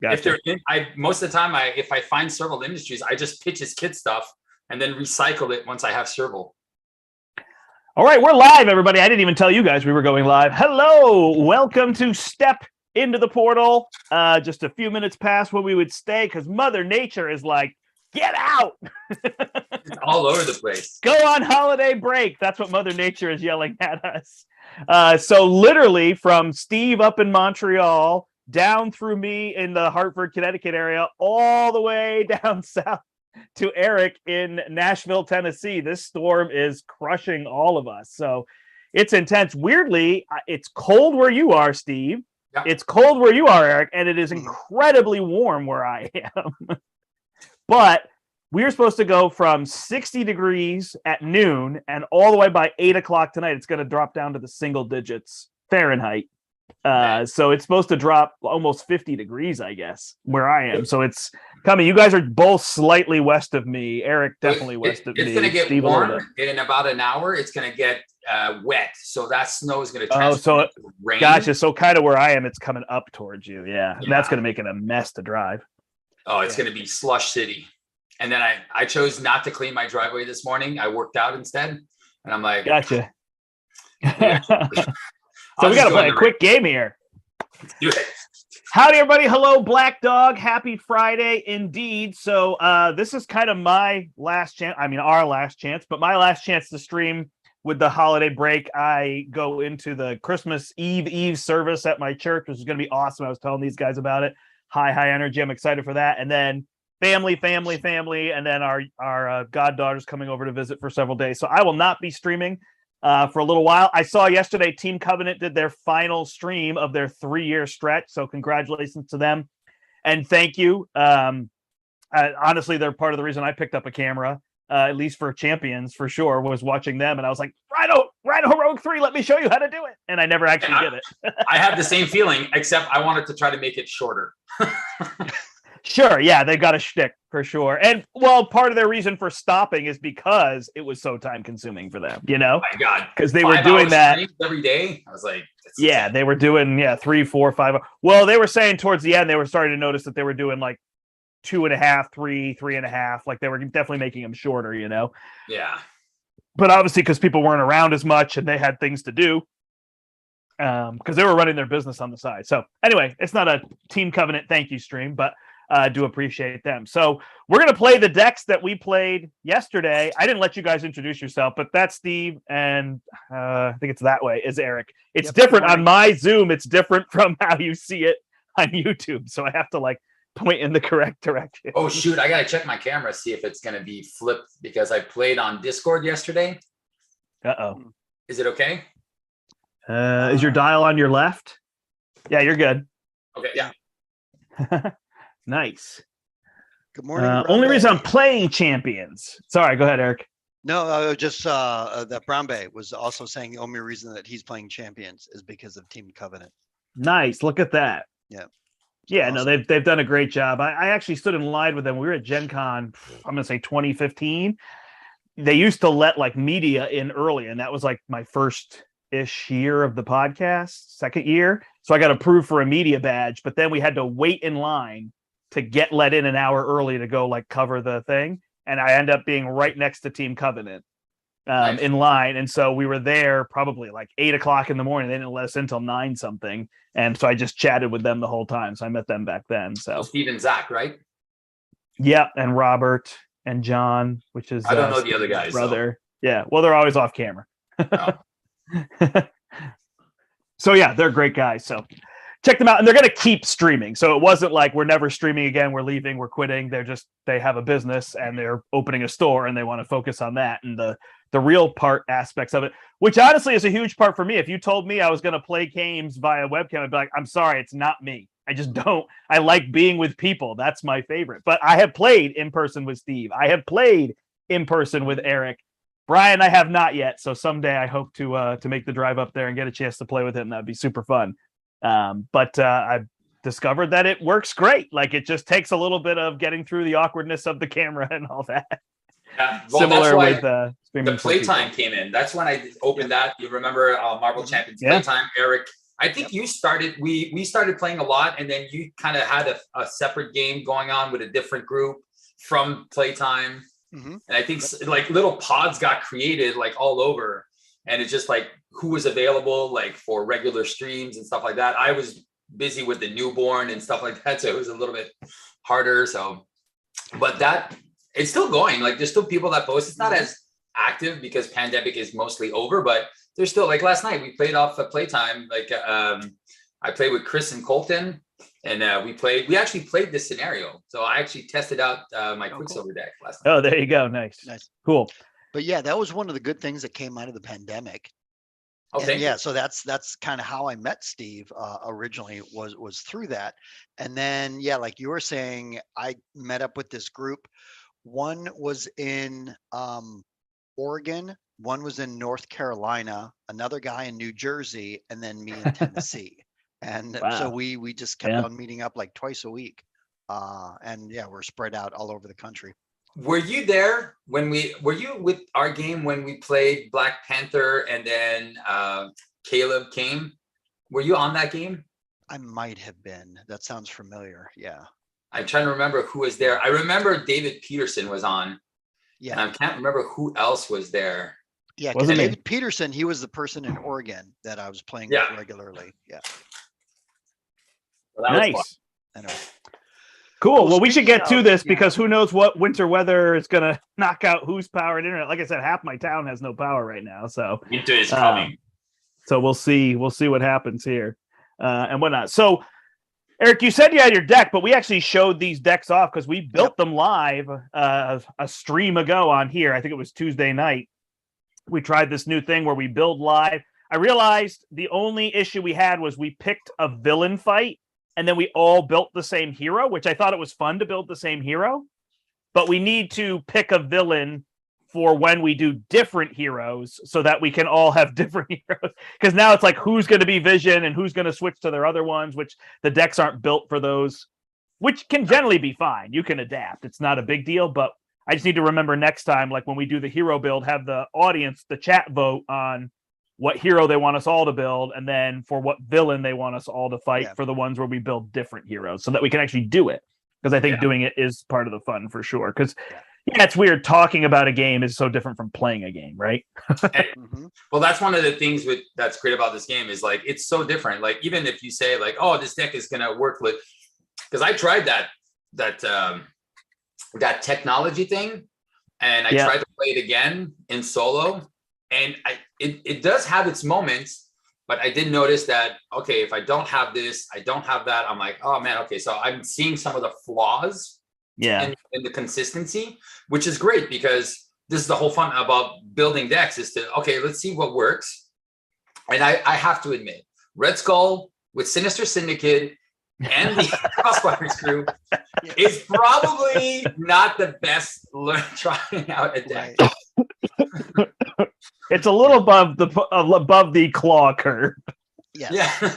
Gotcha. If they're in, most of the time, if I find Serval Industries, I just pitch his kid stuff and then recycle it once I have Serval. All right, we're live, everybody. I didn't even tell you guys we were going live. Hello, welcome to Step Into the Portal. Just a few minutes past when we would stay because Mother Nature is like, get out. It's all over the place. Go on holiday break. That's what Mother Nature is yelling at us. So literally from Steve up in Montreal, down through me in the Hartford, Connecticut area, all the way down south to Eric in Nashville, Tennessee. This storm is crushing all of us. So it's intense. Weirdly, it's cold where you are, Steve. Yeah. It's cold where you are, Eric, and it is incredibly warm where I am. But we are supposed to go from 60 degrees at noon and all the way by 8 o'clock tonight. It's going to drop down to the single digits Fahrenheit. So it's supposed to drop almost 50 degrees, I guess, where I am. So it's coming. You guys are both slightly west of me. Eric, definitely west of me. It's going to get Steve, warm in about an hour. It's going to get wet. So that snow is going to transform into rain. Gotcha. So kind of where I am, it's coming up towards you. Yeah. Yeah. That's going to make it a mess to drive. Oh, it's going to be slush city. And then I chose not to clean my driveway this morning. I worked out instead. And I'm like, gotcha. Yeah. So we got to play a quick game here. Let's do it. Howdy, everybody. Hello, Black Dog. Happy Friday indeed. So this is kind of my last chance. I mean, our last chance, but my last chance to stream with the holiday break. I go into the Christmas Eve service at my church, which is going to be awesome. I was telling these guys about it. High energy. I'm excited for that. And then family. And then our goddaughter's coming over to visit for several days. So I will not be streaming for a little while. I saw yesterday Team Covenant did their final stream of their 3-year stretch. So congratulations to them. And thank you. Honestly, they're part of the reason I picked up a camera, at least for Champions for sure, was watching them. And I was like, Rhino Heroic 3, let me show you how to do it. And I never actually did it. I had the same feeling, except I wanted to try to make it shorter. Sure, yeah, they got a shtick for sure. And well, part of their reason for stopping is because it was so time consuming for them, you know? Oh my God. Because they were doing that every day. I was like, yeah, they were doing 3, 4, 5. Well, they were saying towards the end, they were starting to notice that they were doing like 2.5, 3, 3.5. Like they were definitely making them shorter, you know? Yeah. But obviously, because people weren't around as much and they had things to do. Because they were running their business on the side. So anyway, it's not a Team Covenant thank you stream, but I do appreciate them. So we're going to play the decks that we played yesterday. I didn't let you guys introduce yourself, but that's Steve. And I think it's that way is Eric. It's different on my Zoom. It's different from how you see it on YouTube. So I have to like point in the correct direction. Oh, shoot. I got to check my camera, see if it's going to be flipped because I played on Discord yesterday. Uh-oh. Is it okay? Is your dial on your left? Yeah, you're good. Okay. Yeah. Nice. Good morning. Only reason I'm playing Champions. Sorry, go ahead, Eric. No, just that Brown Bay was also saying the only reason that he's playing Champions is because of Team Covenant. Nice. Look at that. Yeah. Yeah, awesome. No, they've done a great job. I actually stood in line with them. We were at Gen Con, I'm going to say 2015. They used to let like media in early, and that was like my first-ish year of the podcast, second year. So I got approved for a media badge, but then we had to wait in line to get let in an hour early to go like cover the thing. And I end up being right next to Team Covenant Nice. in line. And so we were there probably like 8 o'clock in the morning. They didn't let us in until 9 something. And so I just chatted with them the whole time. So I met them back then. So Steve and Zach, right? yeah. And Robert and John, which is I don't know the other guys. brother. Yeah. Well, they're always off camera. Oh. So yeah, they're great guys. So check them out. And they're going to keep streaming. So it wasn't like we're never streaming again. We're leaving. We're quitting. They have a business and they're opening a store and they want to focus on that and the real part aspects of it, which honestly is a huge part for me. If you told me I was going to play games via webcam, I'd be like, I'm sorry, it's not me. I just don't. I like being with people. That's my favorite. But I have played in person with Steve. I have played in person with Eric. Brian, I have not yet. So someday I hope to make the drive up there and get a chance to play with him. That'd be super fun. But I've discovered that it works great. Like it just takes a little bit of getting through the awkwardness of the camera and all that. Yeah, well, Similar that's why with the playtime came in. That's when I opened that. You remember Marvel Champions playtime? Eric I think you started, we started playing a lot, and then you kind of had a separate game going on with a different group from playtime. And I think like little pods got created like all over, and it's just like who was available like for regular streams and stuff like that. I was busy with the newborn and stuff like that, so it was a little bit harder. So, but that it's still going. Like there's still people that post. It's not as active because pandemic is mostly over, but there's still like last night we played off a playtime. Like I played with Chris and Colton, and we actually played this scenario. So I actually tested out my Quicksilver deck last night. Oh, there you go. Nice. Cool. But yeah, that was one of the good things that came out of the pandemic. Okay. And yeah, so that's kind of how I met Steve originally was through that. And then yeah, like you were saying, I met up with this group. One was in Oregon, one was in North Carolina, another guy in New Jersey, and then me in Tennessee. And so we just kept on meeting up like twice a week. And yeah, we're spread out all over the country. Were you there when were you with our game when we played Black Panther and then Caleb came? Were you on that game? I might have been. That sounds familiar. Yeah. I'm trying to remember who was there. I remember David Peterson was on. Yeah. And I can't remember who else was there. Yeah, because David Peterson, he was the person in Oregon that I was playing with regularly. Yeah. Well, nice. Anyway. Cool. Well, we should get to this because who knows what winter weather is going to knock out whose powered internet. Like I said, half my town has no power right now. So winter is coming. So we'll see. We'll see what happens here and whatnot. So, Eric, you said you had your deck, but we actually showed these decks off because we built them live a stream ago on here. I think it was Tuesday night. We tried this new thing where we build live. I realized the only issue we had was we picked a villain fight. And then we all built the same hero, which I thought it was fun to build the same hero. But we need to pick a villain for when we do different heroes so that we can all have different heroes. Because now it's like who's going to be Vision and who's going to switch to their other ones, which the decks aren't built for those, which can generally be fine. You can adapt. It's not a big deal. But I just need to remember next time, like when we do the hero build, have the audience, the chat vote on what hero they want us all to build, and then for what villain they want us all to fight for the ones where we build different heroes so that we can actually do it. Because I think doing it is part of the fun for sure. Because it's weird talking about a game is so different from playing a game, right? Well, that's one of the things that's great about this game is like, it's so different. Like, even if you say like, oh, this deck is going to work with, because I tried that technology thing and I tried to play it again in solo. And it does have its moments, but I did notice that, okay, if I don't have this, I don't have that, I'm like, oh man, okay. So I'm seeing some of the flaws in the consistency, which is great because this is the whole fun about building decks is to, okay, let's see what works. And I have to admit, Red Skull with Sinister Syndicate and the Crossfires crew is probably not the best trying out a deck. It's a little above the claw curve. Yes. Yeah.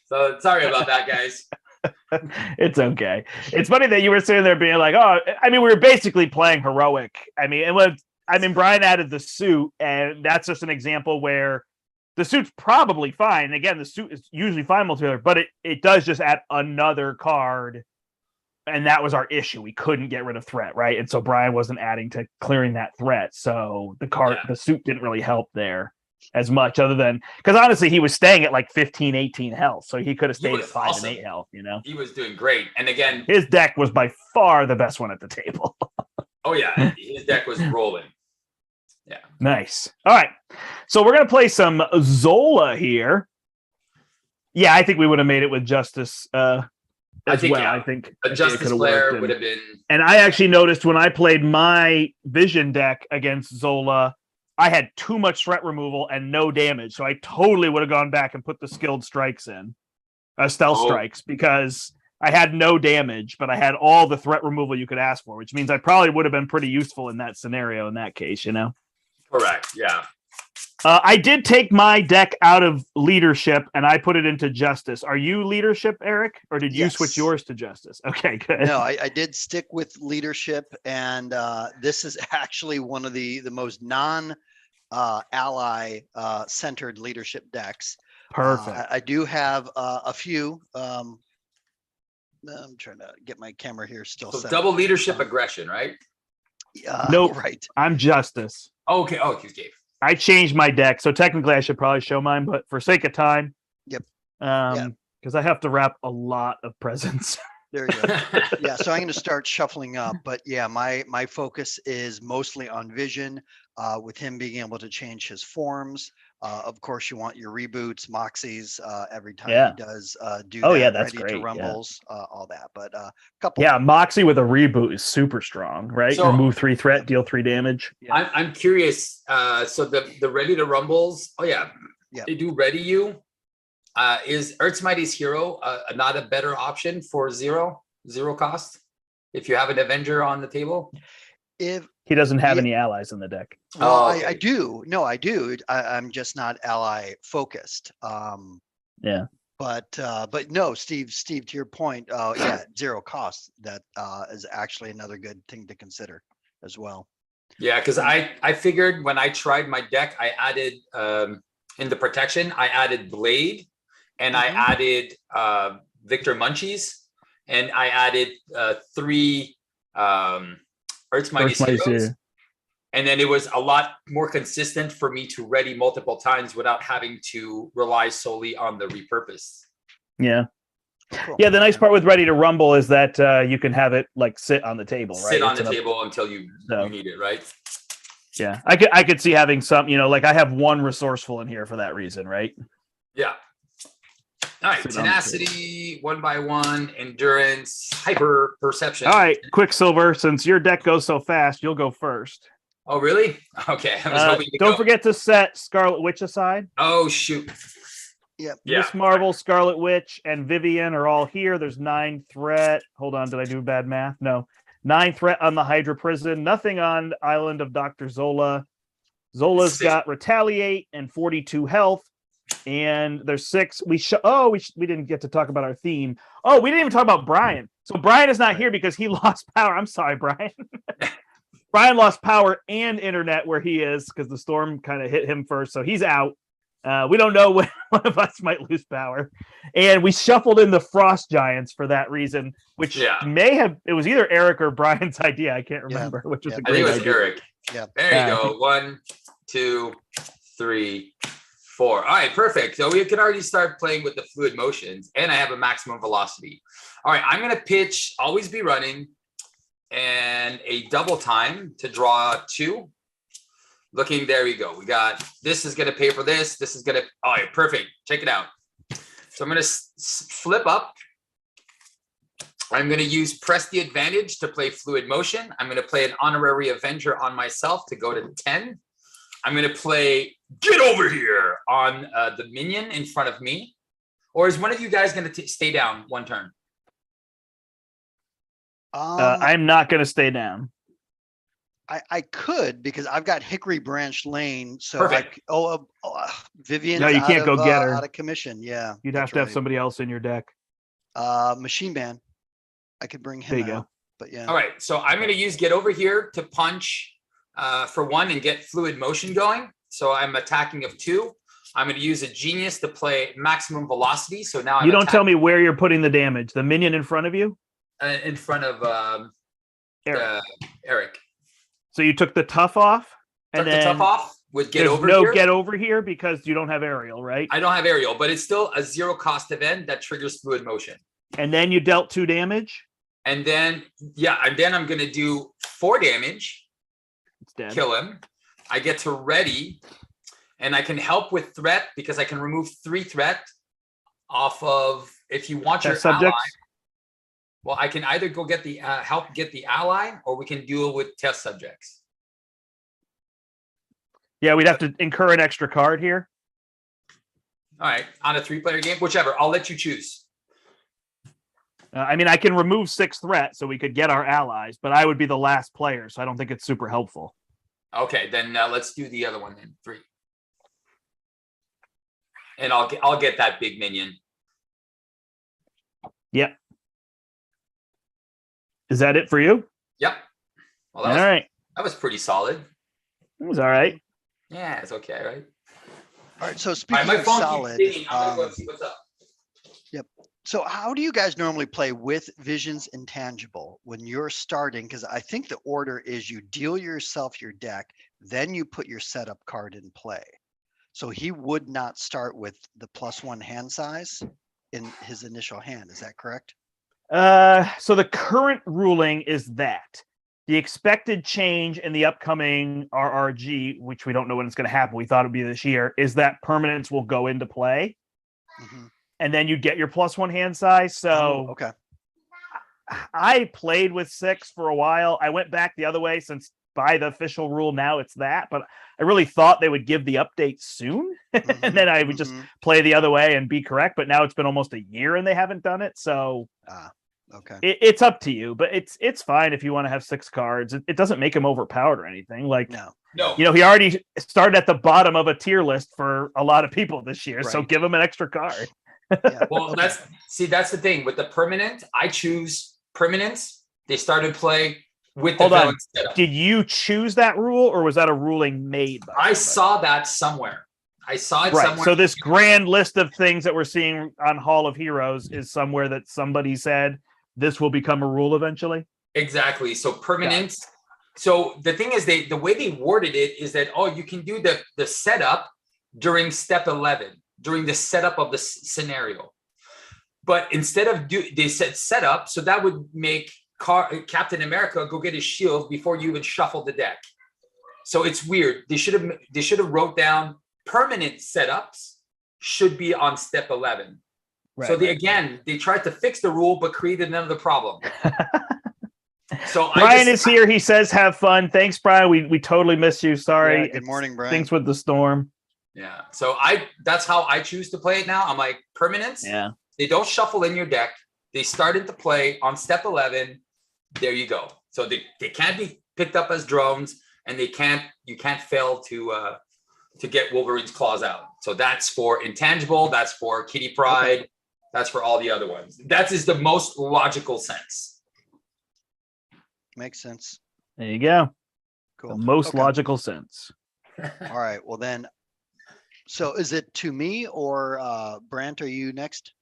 So sorry about that, guys. It's okay. It's funny that you were sitting there being like, oh, I mean, we were basically playing heroic. I mean, Brian added the suit, and that's just an example where the suit's probably fine. And again, the suit is usually fine multiplayer, but it does just add another card. And that was our issue. We couldn't get rid of threat, right? And so Brian wasn't adding to clearing that threat. So the suit didn't really help there as much, other than because honestly, he was staying at like 15, 18 health. So he could have stayed at 5 and 8 health, you know. He was doing great. And again, his deck was by far the best one at the table. Oh yeah, his deck was rolling. Yeah. Nice. All right. So we're gonna play some Zola here. Yeah, I think we would have made it with Justice. I think a Justice player would have been. And I actually noticed when I played my Vision deck against Zola, I had too much threat removal and no damage. So I totally would have gone back and put the skilled strikes in, stealth strikes, because I had no damage, but I had all the threat removal you could ask for, which means I probably would have been pretty useful in that scenario in that case, you know? Correct. Yeah. I did take my deck out of leadership and I put it into Justice. Are you leadership, Eric, or did you switch yours to Justice? Okay, good. No, I did stick with leadership, and this is actually one of the most non-ally centered leadership decks. Perfect. I do have a few. I'm trying to get my camera here still So set. double leadership aggression, right? Nope. Right. I'm Justice. Okay. Oh, you Dave. I changed my deck, so technically I should probably show mine, but for sake of time, Yep. because I have to wrap a lot of presents. There you go. Yeah, so I'm going to start shuffling up, but yeah, my focus is mostly on vision, with him being able to change his forms. Of course, you want your reboots, moxies, every time Yeah. he does do Oh, that. yeah, that's ready great, to yeah. rumbles, all that. But couple. Yeah, Moxie with a reboot is super strong, right? So- Remove 3 threat, deal 3 damage. Yeah. I'm curious. So the ready to rumbles. Oh yeah. Yeah. They do ready you. Is Earth's Mightiest Hero not a better option for zero cost if you have an Avenger on the table? If He doesn't have Yeah. any allies in the deck. well, Oh, okay. I do. No, I do. I'm just not ally focused. Yeah. But no, Steve, to your point, yeah, zero cost. That is actually another good thing to consider as well. Yeah, because I figured when I tried my deck, I added in the protection, I added Blade and I added Victor Munchies and I added 3 Earth's Mightiest Heroes. Hero. And then it was a lot more consistent for me to ready multiple times without having to rely solely on the repurpose. Yeah. Cool. Yeah, the nice part with Ready to Rumble is that you can have it like sit on the table, right? Sit on It's the table until you need it, right? Yeah, I could see having some, like I have one resourceful in here for that reason, right? Yeah. All right, Sit on the tenacity, 1 by 1, endurance, hyper perception. All right, Quicksilver, since your deck goes so fast, you'll go first. Oh, really? Okay. I was hoping you don't forget to set Scarlet Witch aside. Oh, shoot. Yep. Yeah. Miss Marvel, Scarlet Witch, and Vivian are all here. There's 9 threat. Hold on, did I do bad math? No. 9 threat on the Hydra Prison. Nothing on Island of Dr. Zola. Zola's got Retaliate and 42 health. And there's 6. We didn't get to talk about our theme. Oh, we didn't even talk about Brian. So Brian is not here because he lost power. I'm sorry, Brian. Brian lost power and internet where he is because the storm kind of hit him first. So he's out. We don't know when one of us might lose power. And we shuffled in the Frost Giants for that reason, which it was either Eric or Brian's idea. I can't remember, which was a great idea. I think it was Eric. Yeah. There you go. 1, 2, 3, 4. All right, perfect. So we can already start playing with the fluid motions, and I have a maximum velocity. All right, I'm going to pitch Always Be Running and a double time to draw 2. Looking, there we go. We got, this is going to pay for this. This is going to, all right, perfect. Check it out. So I'm going to flip up. I'm going to use Press the Advantage to play Fluid Motion. I'm going to play an Honorary Avenger on myself to go to 10. I'm going to play Get Over Here on the minion in front of me. Or is one of you guys going to stay down one turn? I'm not going to stay down. I could because I've got Hickory Branch Lane. So Perfect. Vivian. No, you can't go get her out of commission. Yeah, you'd have to have somebody else in your deck. Machine Man. I could bring him there you out. Go. But yeah. All right. So I'm going to use Get Over Here to punch for 1 and get fluid motion going. So I'm attacking of 2. I'm going to use a Genius to play maximum velocity. So now you don't tell me where you're putting the damage. The minion in front of you? In front of Eric. So you took the tough off? Took the tough off with Get Over Here? Here? Get Over Here because you don't have aerial, right? I don't have aerial, but it's still a 0 cost event that triggers fluid motion. And then you dealt 2 damage? And then, I'm going to do 4 damage. It's dead. Kill him. I get to ready, and I can help with threat because I can remove 3 threat off of, if you want your subjects. ally. Well, I can either go get the help get the ally, or we can deal with test subjects. Yeah, we'd have to incur an extra card here. All right, on a 3-player game, whichever. I'll let you choose. I mean, I can remove 6 threat so we could get our allies, but I would be the last player, so I don't think it's super helpful. Okay, then let's do the other one then. 3, and I'll get that big minion. Yep. Is that it for you? Yep. Well, That was pretty solid. It was all right. Yeah, it's okay, right? All right. So All right, speaking my of phone solid, keeps dinging. I'm gonna go and see what's up. yep. So how do you guys normally play with Vision's Intangible when you're starting? Because I think the order is you deal yourself your deck, then you put your setup card in play. So he would not start with the +1 hand size in his initial hand. Is that correct? So the current ruling is that the expected change in the upcoming RRG, which we don't know when it's going to happen, we thought it'd be this year, is that permanents will go into play, and then you get your +1 hand size. So okay. I played with 6 for a while. I went back the other way since by the official rule now it's that, but I really thought they would give the update soon, and then I would just play the other way and be correct. But now it's been almost a year and they haven't done it, so okay. It's up to you. But it's fine if you want to have 6 cards. It doesn't make him overpowered or anything. Like No. he already started at the bottom of a tier list for a lot of people this year, so give him an extra card. Yeah. Well, that's the thing with the permanent. I choose permanents. They started play with the villain setup. Did you choose that rule, or was that a ruling made by I saw that somewhere. I saw it somewhere. So this grand list of things that we're seeing on Hall of Heroes is somewhere that somebody said this will become a rule eventually. Exactly. So permanents. So the thing is, the way they worded it is that you can do the setup during step 11, during the setup of the scenario. But instead of they said setup, so that would make Captain America go get his shield before you even shuffle the deck. So it's weird. They should have wrote down permanent setups should be on step 11. Right, so they tried to fix the rule but created another problem. So Brian is here. He says, "Have fun." Thanks, Brian. We totally miss you. Sorry. Yeah, good morning, Brian. Things with the storm. Yeah. So that's how I choose to play it now. I'm like permanents. Yeah. They don't shuffle in your deck. They started to play on step 11. There you go. So they can't be picked up as drones, and you can't fail to get Wolverine's claws out. So that's for Intangible. That's for Kitty Pryde. Okay. That's for all the other ones. That is the most logical sense. Makes sense. There you go. Cool. The most logical sense. All right. Well then, so is it to me or Brandt? Are you next?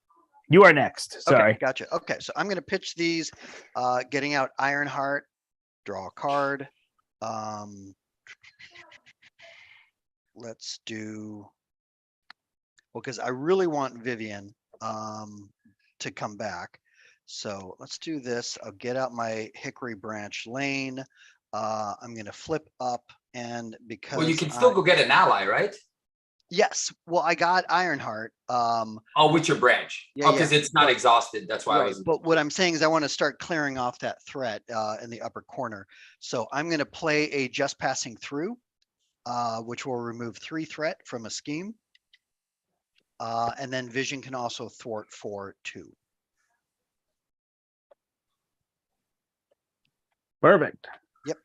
You are next. Sorry. Okay, gotcha. Okay, so I'm going to pitch these. Getting out Ironheart, draw a card. Let's do. Well, because I really want Vivian to come back. So let's do this. I'll get out my Hickory Branch Lane. I'm going to flip up, and because you can still go get an ally, right? Yes. Well, I got Ironheart. With your branch. Yeah, because it's not exhausted. That's why I was. But what I'm saying is I want to start clearing off that threat in the upper corner. So I'm going to play a Just Passing Through, which will remove 3 threat from a scheme. And then Vision can also thwart for 2. Perfect. Yep.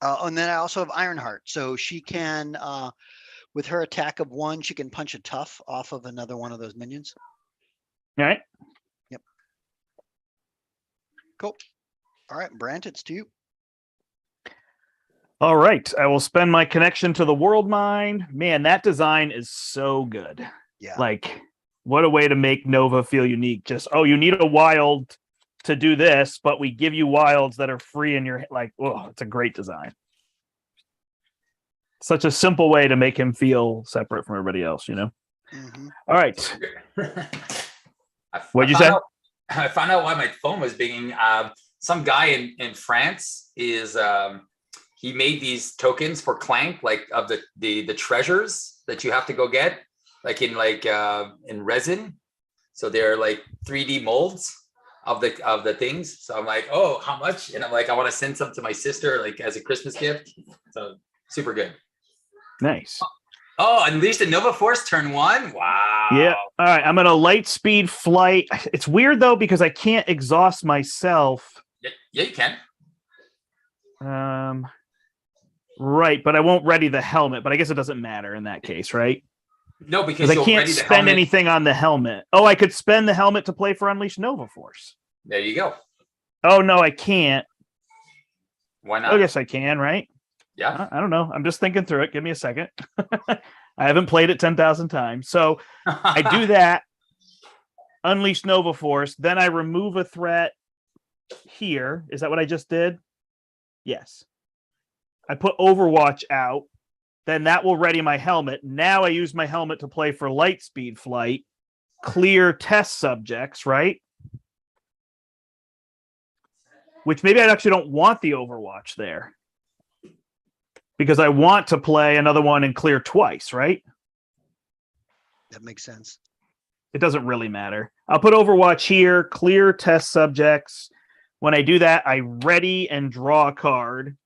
And then I also have Ironheart. So she can, with her attack of 1, she can punch a tough off of another one of those minions. All right. Yep. Cool. All right, Brandt, it's to you. All right. I will spend my connection to the World Mind. Man, that design is so good. Yeah. Like, what a way to make Nova feel unique. Just, you need a wild to do this, but we give you wilds that are free in your, like, it's a great design. Such a simple way to make him feel separate from everybody else, you know? Mm-hmm. All right. What'd you say? I found out why my phone was being, some guy in France is, he made these tokens for Clank, like of the treasures that you have to go get, in resin. So they're like 3D molds of the things. So I'm like, how much? And I'm like, I want to send some to my sister, like as a Christmas gift. So super good. Nice. Unleashed a Nova Force turn 1. Wow. Yeah. All right. I'm in a light speed flight. It's weird though, because I can't exhaust myself. Yeah, you can. Right, but I won't ready the helmet, but I guess it doesn't matter in that case, right? No, because I can't spend anything on the helmet. Oh, I could spend the helmet to play for Unleashed Nova Force. There you go. Oh, no, I can't. Why not? I guess I can, right? Yeah. I don't know. I'm just thinking through it. Give me a second. I haven't played it 10,000 times. So I do that, unleash Nova Force, then I remove a threat here. Is that what I just did? Yes. I put Overwatch out, then that will ready my helmet. Now I use my helmet to play for light speed flight, clear test subjects, right? Which maybe I actually don't want the Overwatch there, because I want to play another one and clear twice, right? That makes sense. It doesn't really matter. I'll put Overwatch here, clear test subjects. When I do that, I ready and draw a card.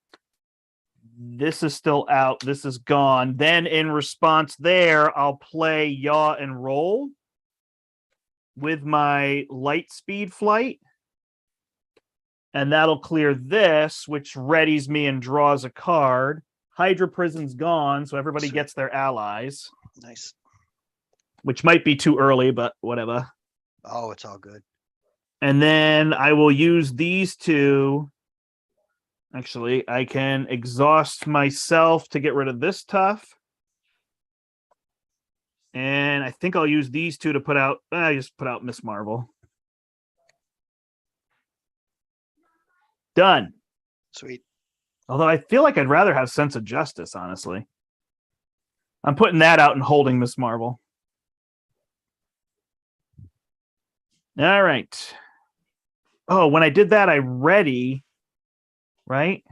This is still out. This is gone. Then in response there, I'll play Yaw and Roll with my light speed flight. And that'll clear this, which readies me and draws a card. Hydra Prison's gone, so everybody gets their allies. Nice. Which might be too early, but whatever. Oh, it's all good. And then I will use these two. Actually, I can exhaust myself to get rid of this tough. And I think I'll use these two to put out. I just put out Miss Marvel. Done. Sweet. Although I feel like I'd rather have Sense of Justice, honestly. I'm putting that out and holding Miss Marvel. All right. Oh, when I did that, I ready, right?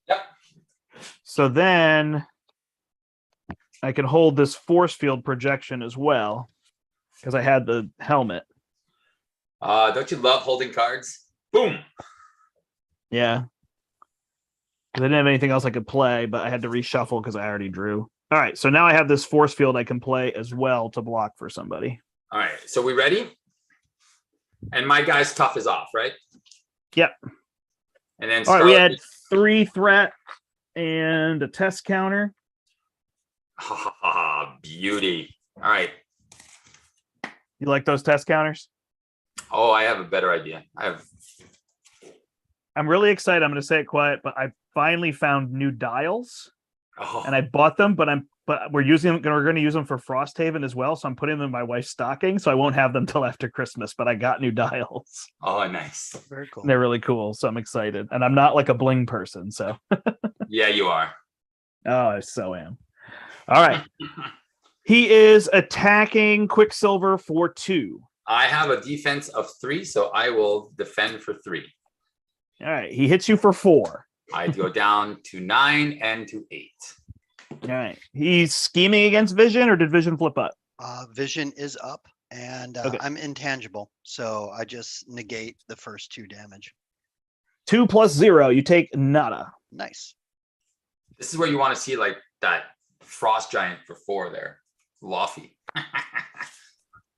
Yep. So then I can hold this force field projection as well, because I had the helmet. Don't you love holding cards? Boom. Yeah. Because I didn't have anything else I could play, but I had to reshuffle because I already drew. All right, so now I have this force field I can play as well to block for somebody. All right, so we ready? And my guy's tough is off, right? Yep. And then all right, we had 3 threat and a test counter. Beauty. All right. You like those test counters? Oh, I have a better idea. I'm really excited. I'm going to say it quiet, but I finally found new dials, and I Oh, bought them. But we're going to use them for Frosthaven as well. So I'm putting them in my wife's stocking, so I won't have them till after Christmas. But I got new dials. oh, nice. Very cool. And they're really cool, so I'm excited. And I'm not like a bling person, so Yeah, you are. oh, I so am. All right, he is attacking Quicksilver for 2. I have a defense of 3, so I will defend for 3. All right, he hits you for 4. I go down to 9 and to 8. All right, he's scheming against Vision, or did Vision flip up? Vision is up, and Okay. I'm intangible, so I just negate the first 2 damage. 2 plus 0, you take nada. Nice. This is where you want to see like that frost giant for 4 there. Luffy.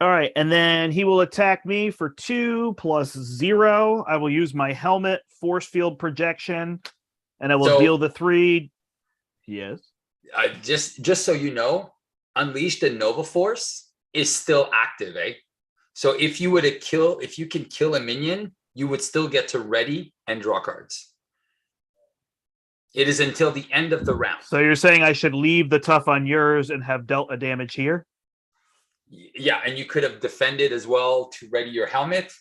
All right, and then he will attack me for 2 plus 0. I will use my helmet, force field projection, and I will deal the 3. Yes. Just so you know, Unleash the Nova Force is still active, eh? So if you can kill a minion, you would still get to ready and draw cards. It is until the end of the round. So you're saying I should leave the tough on yours and have dealt a damage here? Yeah, and you could have defended as well to ready your helmet,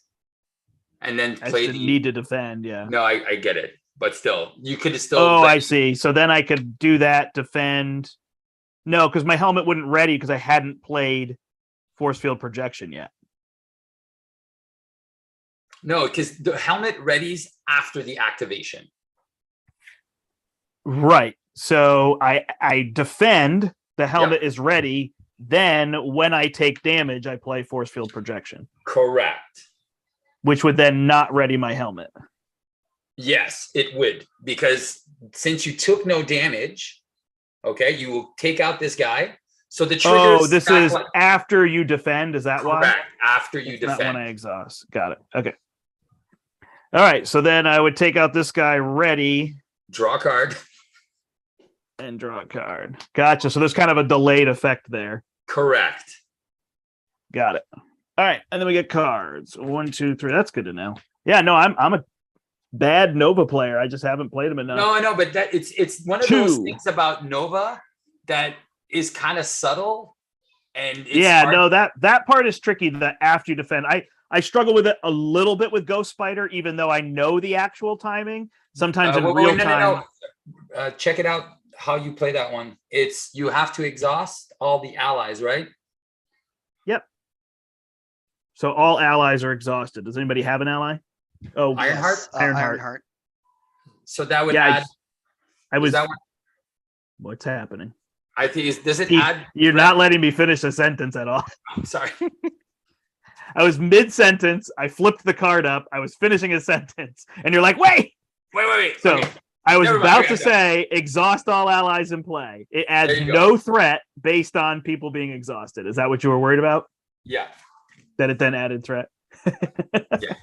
and then I play didn't need to defend, yeah. No, I get it, but still, you could have still. Oh, I see. So then I could do that, defend. No, because my helmet wouldn't ready because I hadn't played force field projection yet. No, because the helmet readies after the activation. Right. So I defend. The helmet is ready. Then when I take damage, I play force field projection. Correct. Which would then not ready my helmet. Yes, it would, because since you took no damage, okay, you will take out this guy. So the trigger. Oh, this is after you defend. Is that correct, why? after you defend. Not when I exhaust. Got it. Okay. All right. So then I would take out this guy ready. Draw a card. And draw a card. Gotcha. So there's kind of a delayed effect there. Correct. Got it. All right. And then we get cards. 1, 2, 3. That's good to know. Yeah, no, I'm a bad Nova player. I just haven't played him enough. No, I know, but that it's one of those things about Nova that is kind of subtle, and it's yeah, hard. no, that part is tricky. That after you defend, I struggle with it a little bit with Ghost Spider, even though I know the actual timing. Sometimes in real time. Check it out. How you play that one? It's you have to exhaust all the allies, right? Yep. So all allies are exhausted. Does anybody have an ally? Oh, Ironheart? Ironheart. So that would yeah, add. I was. That one? What's happening? I think does it Pete, add? You're not letting me finish a sentence at all. I'm sorry. I was mid-sentence. I flipped the card up. I was finishing a sentence, and you're like, "Wait." So okay. I was about to say, exhaust all allies in play. It adds no threat based on people being exhausted. Is that what you were worried about? Yeah. That it then added threat. Yeah.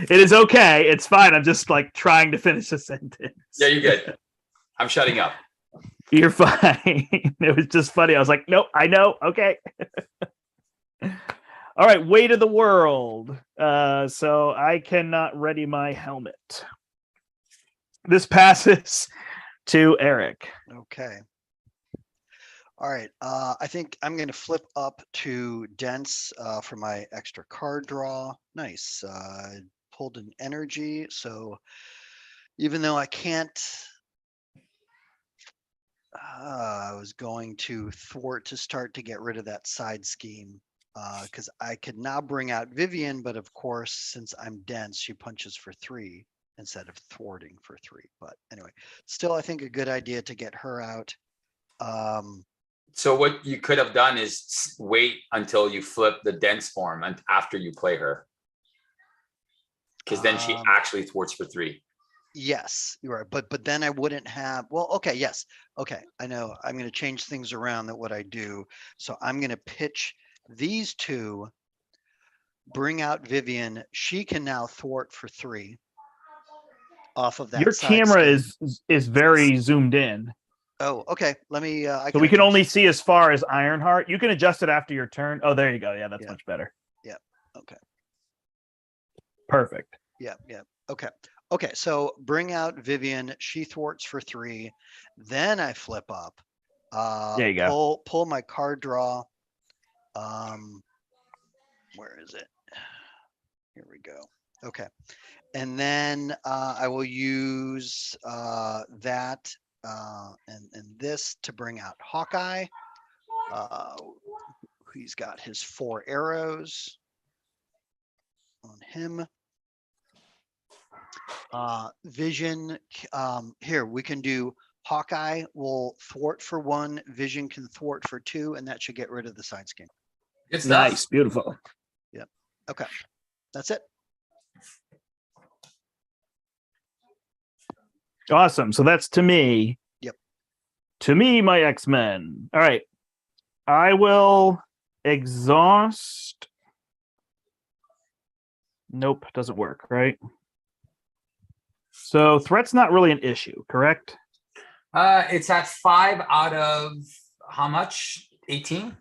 It is okay. It's fine. I'm just like trying to finish a sentence. Yeah, you're good. I'm shutting up. You're fine. It was just funny. I was like, nope, I know. Okay. All right. Weight of the world. So I cannot ready my helmet. This passes to Eric. Okay. All right. I think I'm going to flip up to dense for my extra card draw. Nice. Pulled an energy. So even though I can't, I was going to thwart to start to get rid of that side scheme because I could now bring out Vivian. But of course, since I'm dense, she punches for 3 instead of thwarting for 3. But anyway, still, I think a good idea to get her out. So what you could have done is wait until you flip the dense form and after you play her. Because then she actually thwarts for 3. Yes, you're right. But then I wouldn't have, well, okay, yes. Okay, I know I'm going to change things around that what I do. So I'm going to pitch these 2, bring out Vivian. She can now thwart for 3 off of that. Your camera is very zoomed in. Oh, okay. Let me. So we can only see as far as Ironheart. You can adjust it after your turn. Oh, there you go. Yeah, that's much better. Yeah. Okay. Perfect. Yeah. Yeah. Okay. Okay. So bring out Vivian. She thwarts for 3. Then I flip up. There you go. Pull my card draw. Where is it? Here we go. Okay. And then I will use that and this to bring out Hawkeye. He's got his 4 arrows on him. Vision, here we can do Hawkeye will thwart for 1, Vision can thwart for 2, and that should get rid of the side scheme. It's nice, beautiful. Yep. Okay, that's it. Awesome. So that's to me. Yep. To me, my X-Men. All right. I will exhaust. Nope, doesn't work, right? So threat's not really an issue, correct? It's at 5 out of how much? 18?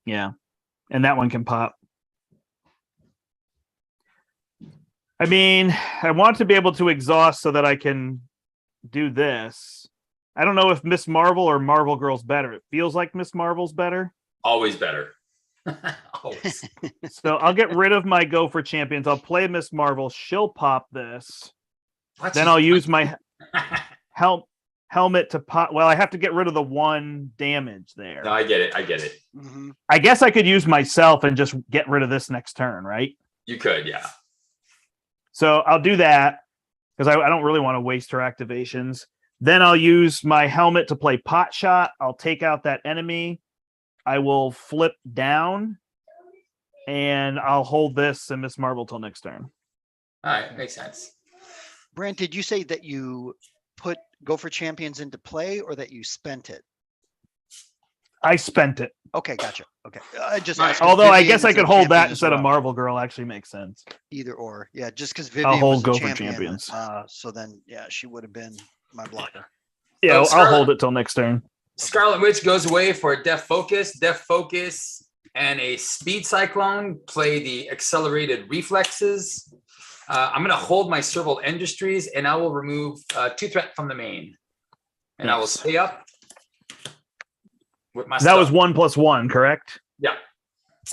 Yeah. And that one can pop. I mean, I want to be able to exhaust so that I can do this. I don't know if Miss Marvel or Marvel Girl's better. It feels like Miss Marvel's better. Always better. Always. So I'll get rid of my Go for Champions. I'll play Miss Marvel. She'll pop this. Then I'll use my helmet to pop. Well, I have to get rid of the 1 damage there. No, I get it. Mm-hmm. I guess I could use myself and just get rid of this next turn, right? You could, yeah. So I'll do that because I don't really want to waste her activations. Then I'll use my helmet to play Pot Shot. I'll take out that enemy. I will flip down and I'll hold this and Miss Marvel till next turn. All right, makes sense. Brandt, did you say that you put Go for Champions into play or that you spent it? I spent it. Okay, gotcha. Okay. I just although I guess I could hold that instead of Marvel Girl actually makes sense. Either or. Yeah, just because Vivian I'll hold was Go champion, for Champions. So then yeah, she would have been my blocker. Yeah, I'll hold it till next turn. Scarlet Witch goes away for Def Focus, and a Speed Cyclone. Play the accelerated reflexes. I'm going to hold my Serval Industries, and I will remove 2 threat from the main. And I will stay up. with my That was stuff. 1+1, correct? Yeah.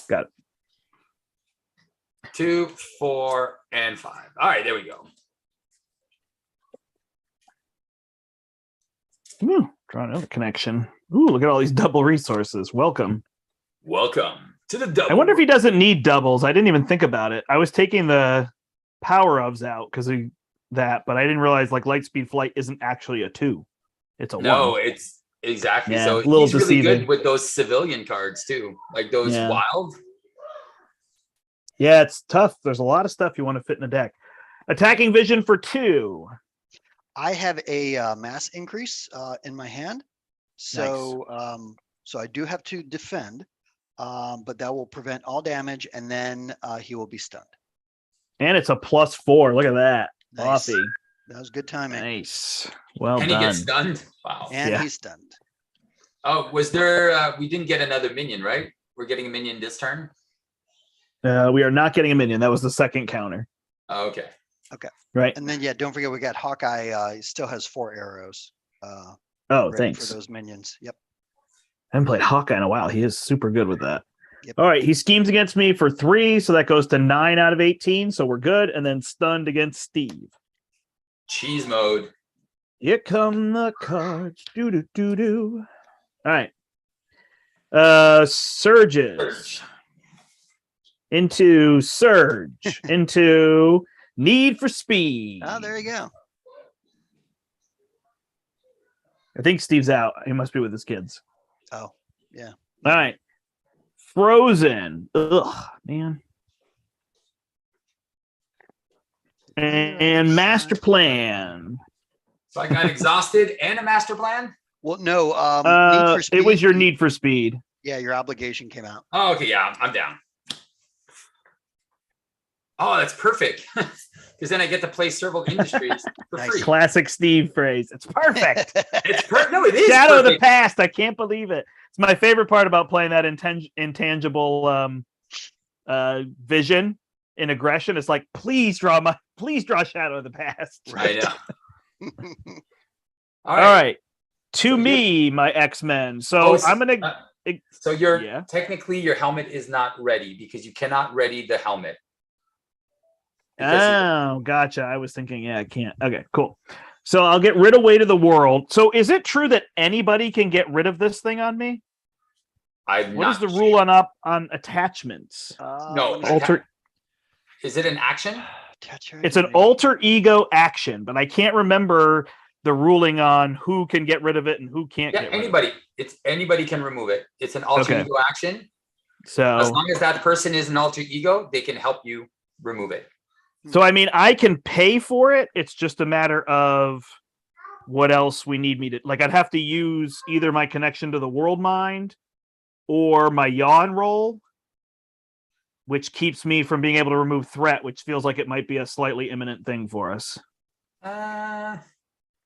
Got it. 2, 4, and 5. All right, there we go. Ooh, draw another connection. Ooh, look at all these double resources. Welcome. Welcome to the double. I wonder if he doesn't need doubles. I didn't even think about it. I was taking the power ofs out because of that, but I didn't realize like light speed flight isn't actually a 2. It's a 1. No, it's exactly. Yeah, So a little he's really deceiving. good with those civilian cards too, like those Yeah. wild. Yeah, it's tough. There's a lot of stuff you want to fit in a deck. Attacking vision for 2. I have a mass increase in my hand, so so I do have to defend, but that will prevent all damage, and then he will be stunned. And it's a +4. Look at that. Nice. Offie. That was good timing. Nice. Well And done. he gets stunned. Wow. And Yeah. he's stunned. Oh, was there? We didn't get another minion, right? We're getting a minion this turn. We are not getting a minion. That was the second counter. Oh, okay. Right. And then, yeah, don't forget we got Hawkeye. He still has 4 arrows. Oh, Ready thanks. for those minions. Yep. I haven't played Hawkeye in a while. He is super good with that. Yep. All right. He schemes against me for 3. So that goes to 9 out of 18. So we're good. And then stunned against Steve. Cheese mode. Here come the cards. Do do do do. All right. Surges into surge into need for speed. Oh, there you go. I think Steve's out. He must be with his kids. Oh, yeah. All right. Frozen. Ugh, man. And master plan. So I got exhausted and a master plan. Well, no. Need for It was Speed, your need for speed. Yeah, your obligation came out. Oh, okay, yeah, I'm down. Oh, that's perfect. Because then I get to play Serval Industries for Nice. free. Classic Steve phrase. It's perfect. It's no, it is Shadow of the perfect. past. I can't believe it. It's my favorite part about playing that intangible vision in aggression. It's like, please draw Shadow of the Past. I know. All right. To me, my X-Men. So I'm gonna. So you're Yeah. technically your helmet is not ready because you cannot ready the helmet. Oh, gotcha. I was thinking, yeah, I can't. Okay, cool. So I'll get rid of Weight of the World. So is it true that anybody can get rid of this thing on me? What is the rule on attachments? No, Alter. Is it an action? It's an alter ego action, but I can't remember the ruling on who can get rid of it and who can't. Yeah, get rid anybody. Of it. It's anybody can remove it. It's an alter ego action. So as long as that person is an alter ego, they can help you remove it. So, I mean, I can pay for it. It's just a matter of what else we need me to... Like, I'd have to use either my connection to the world mind or my yawn roll, which keeps me from being able to remove threat, which feels like it might be a slightly imminent thing for us. Well,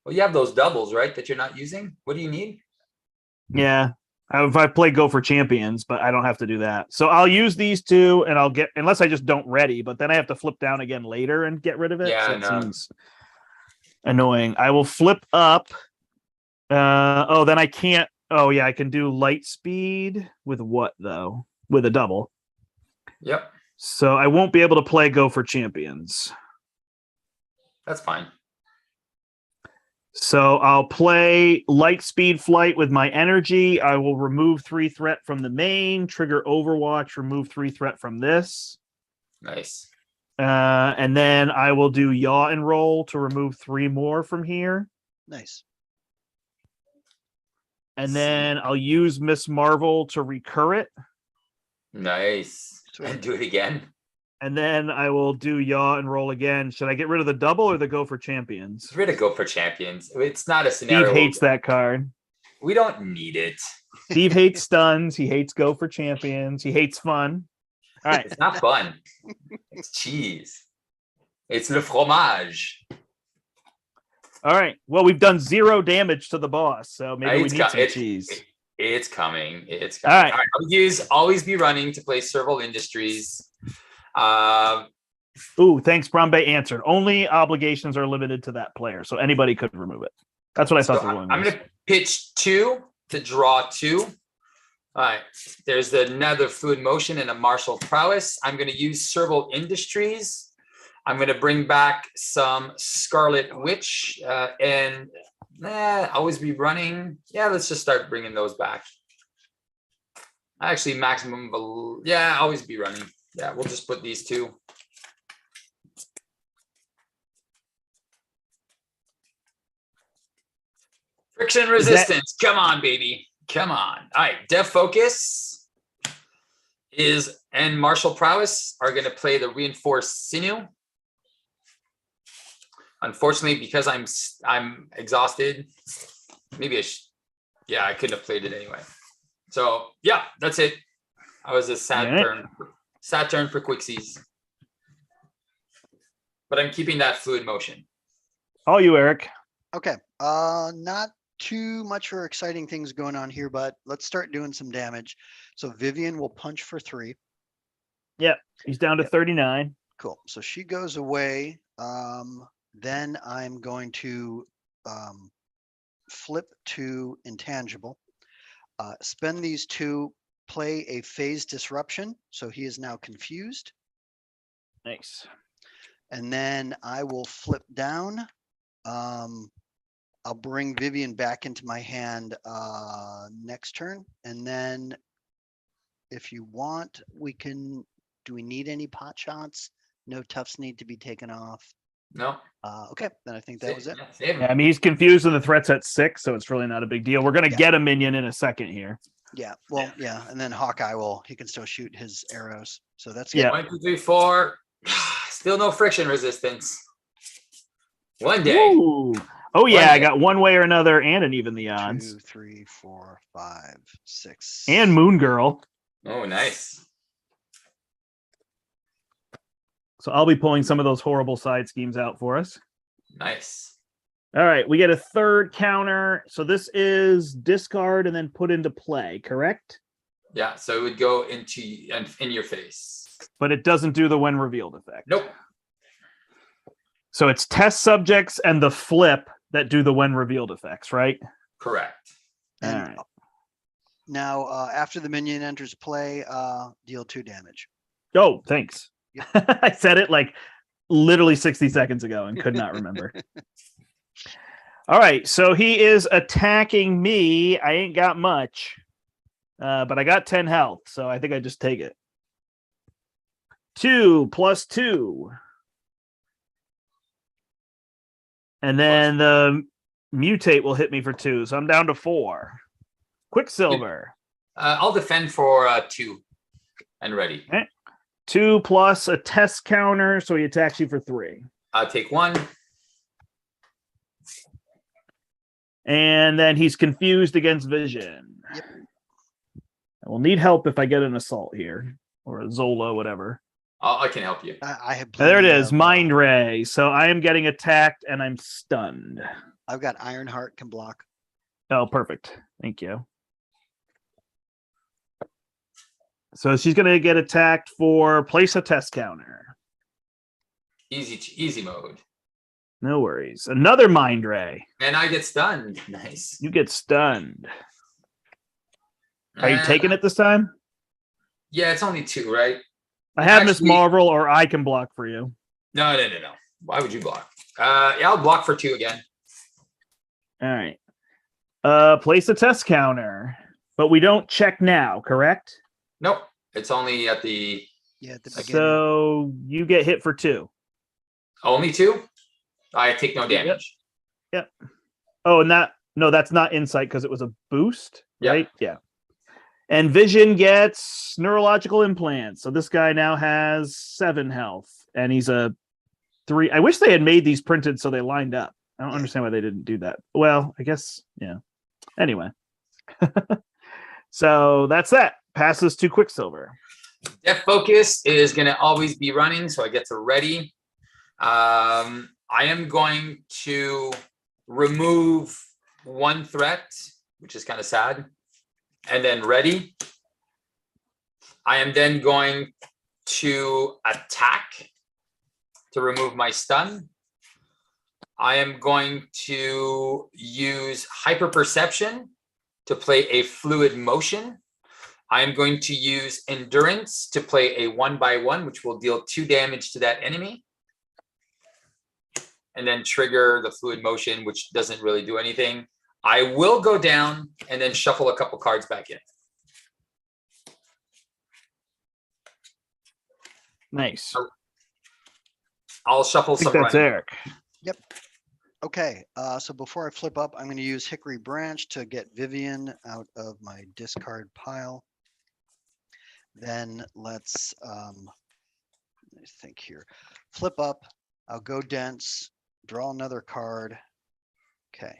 you have those doubles, right, that you're not using? What do you need? Yeah. If I play Go for Champions, but I don't have to do that. So I'll use these 2 and I'll get... Unless I just don't ready, but then I have to flip down again later and get rid of it. Yeah, so I it know. seems annoying. I will flip up. Then I can't... Oh, yeah, I can do light speed with what, though? With a double. Yep. So I won't be able to play Go for Champions. That's fine. So I'll play light speed flight with my energy. I will remove 3 threat from the main, trigger Overwatch, remove 3 threat from this. Nice. And then I will do yaw and roll to remove 3 more from here. Nice. And then I'll use Miss Marvel to recur it. Nice. Sweet. And do it again. And then I will do yaw and roll again. Should I get rid of the double or the Go for Champions? It's really go for champions. It's not a Steve scenario. hates that card. We don't need it. Steve hates stuns. He hates Go for Champions. He hates fun. All right. It's not fun. It's cheese. It's le fromage. All right. Well, we've done 0 damage to the boss, so maybe It's we need some it's- cheese. It's coming. It's coming. All right. Always be running to play Serval Industries. Ooh, thanks, Brombe answered. Only obligations are limited to that player, so anybody could remove it. That's what I thought the ruling was. I'm going to pitch 2 to draw 2. All right. There's another fluid motion and a martial prowess. I'm going to use Serval Industries. I'm going to bring back some Scarlet Witch and always be running. Yeah, let's just start bringing those back. Actually, maximum. Yeah, always be running. Yeah, we'll just put these two. Friction resistance. Come on, baby. Come on. All right. Dev Focus and Martial Prowess are going to play the Reinforced Sinew. Unfortunately, because I'm exhausted, maybe I couldn't have played it anyway. So yeah, that's it. I was a sad turn for Quixies. But I'm keeping that fluid motion. All you, Eric. Okay. Not too much for exciting things going on here, but let's start doing some damage. So Vivian will punch for 3. Yep. He's down to 39. Cool. So she goes away. Then I'm going to flip to intangible. Spend these 2, play a phase disruption. So he is now confused. Nice. And then I will flip down. I'll bring Vivian back into my hand next turn. And then if you want, do we need any pot shots? No toughs need to be taken off. No. Okay, then I think that was it. Yeah, I mean, he's confused with the threats at 6, so it's really not a big deal. We're going to get a minion in a second here. Yeah, well, yeah, and then Hawkeye he can still shoot his arrows. So that's good. 1, 2, 3, 4. Still no friction resistance. One day. Ooh. Oh yeah, I got one way or another and an even the odds. 2, 3, 4, 5, 6. And Moon Girl. Oh, nice. So I'll be pulling some of those horrible side schemes out for us. Nice. All right, we get a third counter. So this is discard and then put into play, correct? Yeah, so it would go in your face. But it doesn't do the when revealed effect. Nope. So it's test subjects and the flip that do the when revealed effects, right? Correct. And all right. Now, after the minion enters play, deal 2 damage. Oh, thanks. Yep. I said it like literally 60 seconds ago and could not remember. All right, so he is attacking me. I ain't got much, but I got 10 health, so I think I just take it. 2 + 2. And then the mutate will hit me for 2, so I'm down to 4. Quicksilver. I'll defend for 2 and ready. Okay. 2 plus a test counter, so he attacks you for 3. I'll take 1. And then he's confused against vision. Yep. I will need help if I get an assault here, or a Zola, whatever. I can help you. I have. There it is, Mind Ray. So I am getting attacked and I'm stunned. I've got Ironheart can block. Oh, perfect. Thank you. So she's going to get attacked for place a test counter. Easy mode. No worries. Another Mind Ray. And I get stunned. Nice. You get stunned. Are you taking it this time? Yeah, it's only 2, right? I have Miss Marvel, or I can block for you. No. Why would you block? Yeah, I'll block for 2 again. All right. Place a test counter, but we don't check now, correct? Nope. It's only at the beginning. So you get hit for 2. Only 2? I take no damage. Yep. Oh, and that's not insight because it was a boost, right? Yeah. And Vision gets neurological implants. So this guy now has 7 health, and he's a 3. I wish they had made these printed so they lined up. I don't understand why they didn't do that. Well, I guess, yeah. Anyway. So that's that. Passes to Quicksilver. Death Focus is going to always be running, so I get to ready. I am going to remove 1 threat, which is kind of sad. And then ready. I am then going to attack to remove my stun. I am going to use hyper perception to play a fluid motion. I'm going to use Endurance to play a 1/1, which will deal 2 damage to that enemy. And then trigger the Fluid Motion, which doesn't really do anything. I will go down and then shuffle a couple cards back in. Nice. I'll shuffle I think some that's running. Eric. Yep. Okay. So before I flip up, I'm going to use Hickory Branch to get Vivian out of my discard pile. Then let's let me think here. Flip up. I'll go dense. Draw another card. Okay.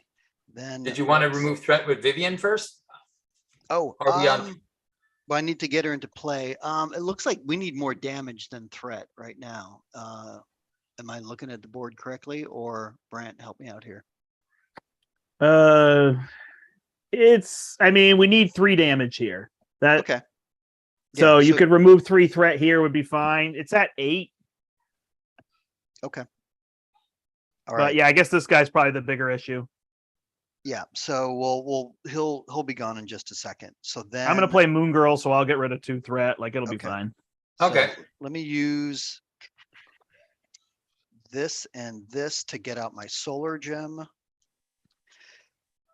Then Did you want to remove threat with Vivian first? Oh, Are we on? well, I need to get her into play. It looks like we need more damage than threat right now. Am I looking at the board correctly, or Brandt, help me out here? I mean, we need 3 damage here. Okay. So Yeah, you could remove 3 threat here would be fine. It's at 8. Okay. All But right. yeah, I guess this guy's probably the bigger issue. Yeah. So he'll be gone in just a second. So then I'm gonna play Moon Girl, so I'll get rid of 2 threat. Like it'll be Okay. fine. Okay. So let me use this and this to get out my solar gem.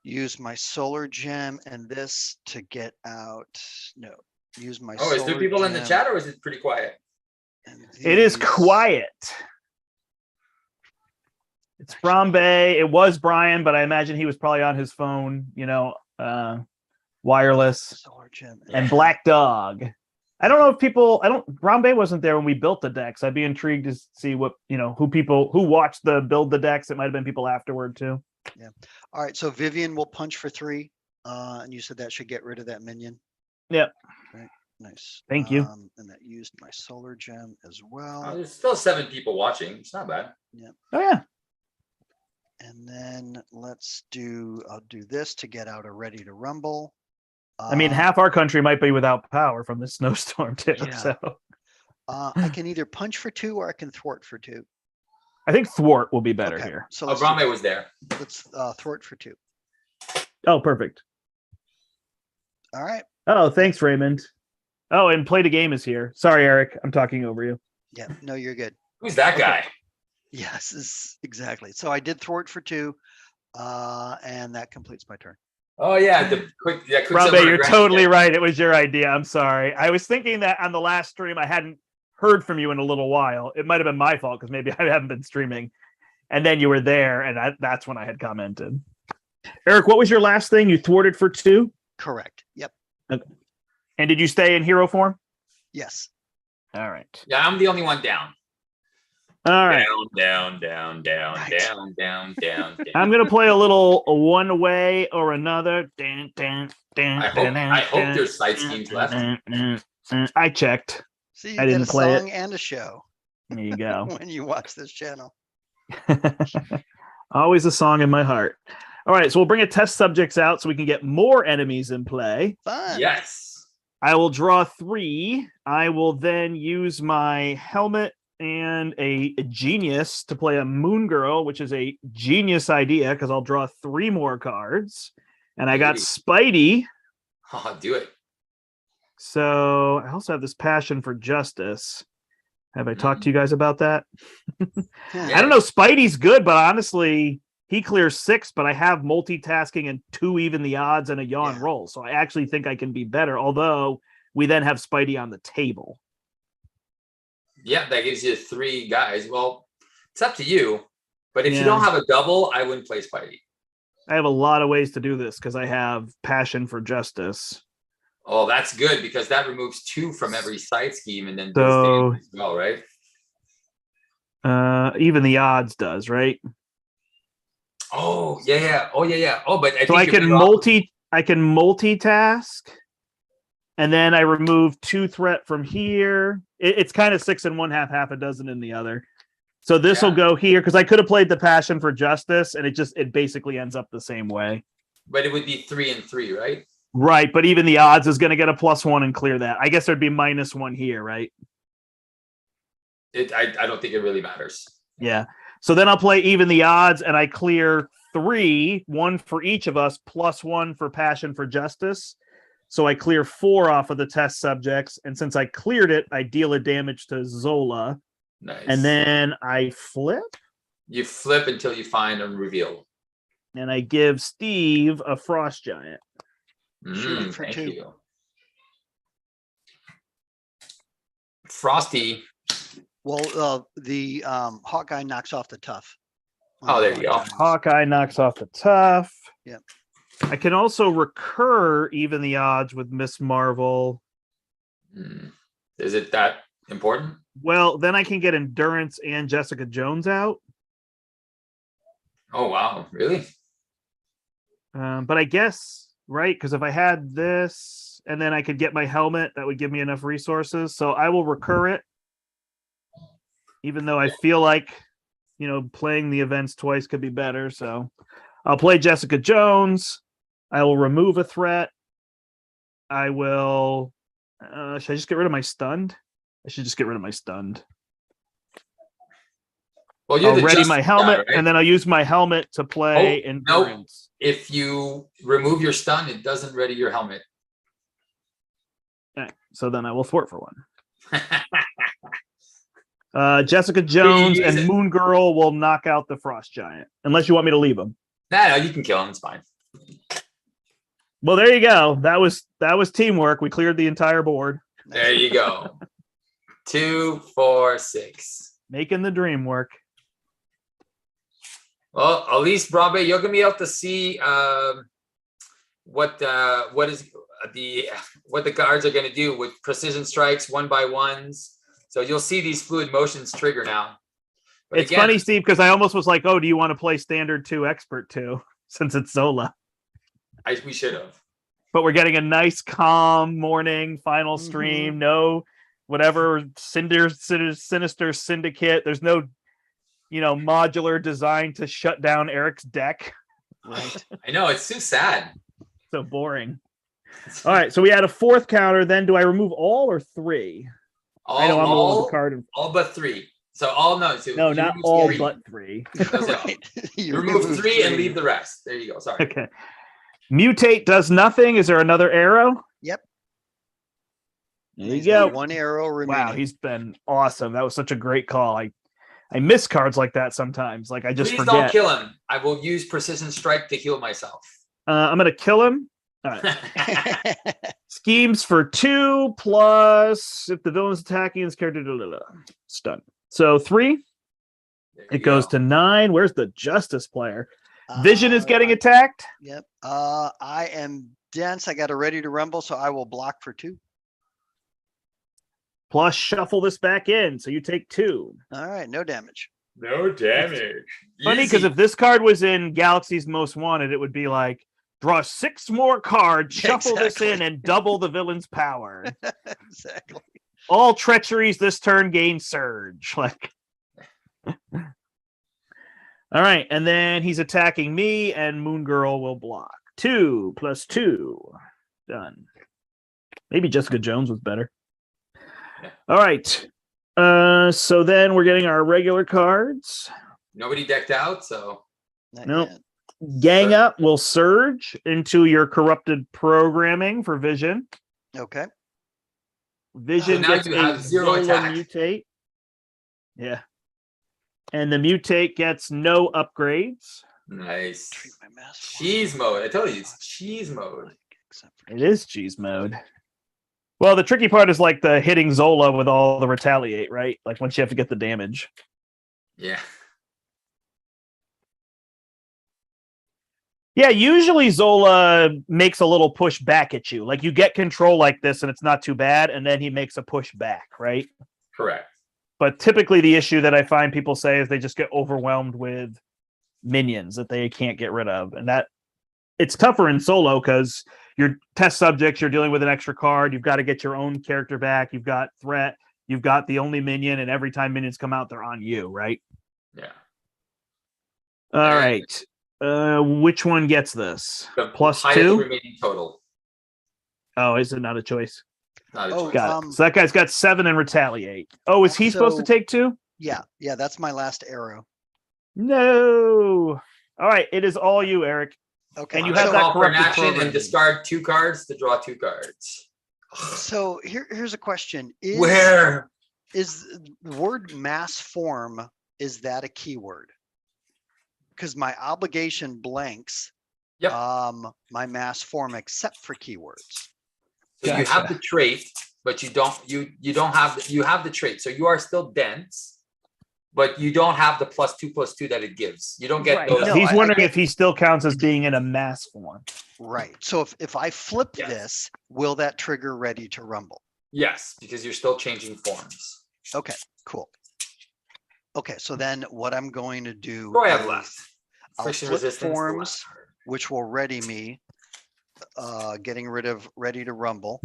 Use my solar gem and this to get out. No, use my. Oh, is there people in the chat, or is it pretty quiet? It is quiet. It's from Bay. It was Brian, but I imagine he was probably on his phone, wireless. Solar gem And Black Dog. I don't know if people, Brombay wasn't there when we built the decks. I'd be intrigued to see what, who watched the build the decks. It might have been people afterward too. Yeah. All right. So Vivian will punch for 3. And you said that should get rid of that minion. Yep. Right. Nice. Thank you. And that used my solar gem as Oh, well. there's still 7 people watching. It's not bad. Yeah. Oh yeah. And then I'll do this to get out a Ready to Rumble. I mean, half our country might be without power from this snowstorm too. Yeah. So I can either punch for 2 or I can thwart for 2. I think thwart will be better Okay, here. so Oh, let's Brahme was there. thwart for 2. Oh, perfect. All right. Oh, thanks, Raymond. Oh, and Play the Game is here. Sorry, Eric. I'm talking over you. Yeah. No, you're good. Who's that guy? Yes, exactly. So I did thwart for 2, and that completes my turn. Oh yeah, the quick Robbie, silver you're aggression totally deck. right. It was your idea. I'm sorry. I was thinking that on the last stream, I hadn't heard from you in a little while. It might have been my fault because maybe I haven't been streaming. And then you were there, and that's when I had commented. Eric, what was your last thing? You thwarted for 2? Correct. Yep. Okay. And did you stay in hero form? Yes. All right. Yeah, I'm the only one down. All right. Down. Right. I'm going to play a little one way or another. I hope there's side schemes left. I checked. See, you I get didn't a play it. song and a show There you go. when you watch this channel. Always a song in my heart. All right, so we'll bring a test subjects out so we can get more enemies in play. Fun. Yes. I will draw 3. I will then use my helmet and a genius to play a Moon Girl, which is a genius idea because I'll draw 3 more cards. And I got Spidey. Oh, do it. So I also have this passion for justice. Have I talked to you guys about that? I don't know. Spidey's good, but honestly, he clears 6, but I have multitasking and 2 even the odds and a yawn roll. So I actually think I can be better, although we then have Spidey on the table. Yeah, that gives you 3 guys. Well, it's up to you. But if you don't have a double, I wouldn't play Spidey. I have a lot of ways to do this because I have passion for justice. Oh, that's good because that removes 2 from every side scheme and then So, as well, right? Even the odds does, right? Oh, yeah. Oh, yeah. Oh, but I can multitask, and then I remove 2 threat from here. It's kind of 6 in one, half a dozen in the other. So this will go here because I could have played the passion for justice, and it basically ends up the same way. But it would be 3 and 3, right? Right, but even the odds is going to get a +1 and clear that. I guess there'd be -1 here, right? I don't think it really matters. Yeah. So then I'll play even the odds, and I clear 3, 1 for each of us, +1 for passion for justice. So I clear 4 off of the test subjects. And since I cleared it, I deal a damage to Zola. Nice. And then I flip. You flip until you find a reveal. And I give Steve a Frost Giant. Shooting for Thank 2. you. Frosty. Well, the Hawkeye knocks off the tough. Oh, there you go. Hawkeye knocks off the tough. Yep. I can also recur even the odds with Miss Marvel. Is it that important? Well, then I can get Endurance and Jessica Jones out. Oh, wow. Really? But I guess, right? Because if I had this and then I could get my helmet, that would give me enough resources. So I will recur it. Even though I feel like, playing the events twice could be better. So I'll play Jessica Jones. I will remove a threat. I will. Should I just get rid of my stunned? I should just get rid of my stunned. Well, I'll ready my helmet, right? And then I'll use my helmet to play Endurance. Nope. If you remove your stun, it doesn't ready your helmet. Okay, so then I will thwart for 1. Jessica Jones and Moon Girl will knock out the Frost Giant, unless you want me to leave them. No, you can kill him. It's fine. Well, there you go. That was teamwork. We cleared the entire board. There you go. 2, 4, 6. Making the dream work. Well, at least Broadway, you're gonna be able to see what the guards are gonna do with precision strikes, 1x1s. So you'll see these fluid motions trigger now. But it's funny, Steve, because I almost was like, "Oh, do you want to play Standard 2 Expert 2 since it's Zola?" We should have. But we're getting a nice, calm morning final stream. No, whatever sinister syndicate. There's no, modular design to shut down Eric's deck. Right. I know, it's too sad. So boring. All right, so we had a 4th counter. Then do I remove all or 3? All but 3. So no, not all 3. But 3. Right. You remove 3 and leave the rest. There you go. Sorry. Okay. Mutate does nothing. Is there another arrow? Yep. There you go. 1 arrow remaining. Wow, he's been awesome. That was such a great call. I miss cards like that sometimes. Like I just Please forget. Don't kill him. I will use precision strike to heal myself. I'm gonna kill him. All right. Schemes for 2 plus if the villain's attacking his character. Stun. So 3. It goes to 9. Where's the Justice player? Vision is getting attacked. Yep. I am dense. I got a ready to rumble, so I will block for 2. Plus shuffle this back in, so you take 2. All right, no damage. No damage. Funny because if this card was in Galaxy's Most Wanted, it would be like draw 6 more cards, shuffle this in, and double the villain's power. Exactly. All treacheries this turn gain surge. Like. All right, and then he's attacking me, and Moon Girl will block. 2 plus 2. Done. Maybe Jessica Jones was better. Yeah. All right. So then we're getting our regular cards. Nobody decked out, so. Nope. Gang Up will surge into your corrupted programming for Vision. Okay. Vision gets a 0 attack. Mutate. Yeah. And the mutate gets no upgrades. Nice. Cheese mode. I told you it's cheese mode. It is cheese mode. Well, the tricky part is like the hitting Zola with all the retaliate, right? Like once you have to get the damage. Yeah. Yeah, usually Zola makes a little push back at you. Like you get control like this and it's not too bad, and then he makes a push back, right? Correct. But typically the issue that I find people say is they just get overwhelmed with minions that they can't get rid of. And that it's tougher in solo because your test subjects, you're dealing with an extra card. You've got to get your own character back. You've got threat. You've got the only minion. And every time minions come out, they're on you, right? Yeah. All right. Which one gets this? The plus highest 2? remaining total. Oh, is it not a choice? Not a choice. Got it. So that guy's got 7 and retaliate. Oh, is he supposed to take 2? Yeah. That's my last arrow. No. All right. It is all you, Eric. Okay. And you I have that call for an corrupted action and programming. discard 2 cards to draw 2 cards. So here's a question. Where? Is the word mass form, is that a keyword? Because my obligation blanks Yep. my mass form except for keywords. So you have the trait, but you don't have you have the trait. So you are still dense, but you don't have the +2/+2 that it gives. You don't get those. No, He's wondering I if he still counts as being in a mass form. Right. So if I flip Yes. this, will that trigger ready to rumble? Yes, because you're still changing forms. Okay, cool. Okay, so then what I'm going to do What do I have is left? I'll Friction flip resistance. the forms, last card. which will ready me, getting rid of ready to rumble.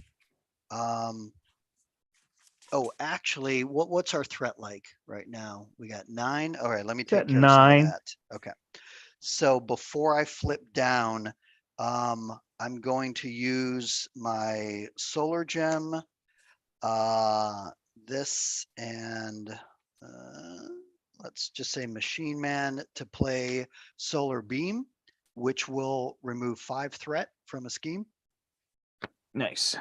Oh, actually, what's our threat like right now? We got 9. All right, let me take Got care of some 9. of that. Okay. So before I flip down, I'm going to use my solar gem, this, and let's just say machine man to play solar beam, which will remove 5 threat from a scheme. Nice.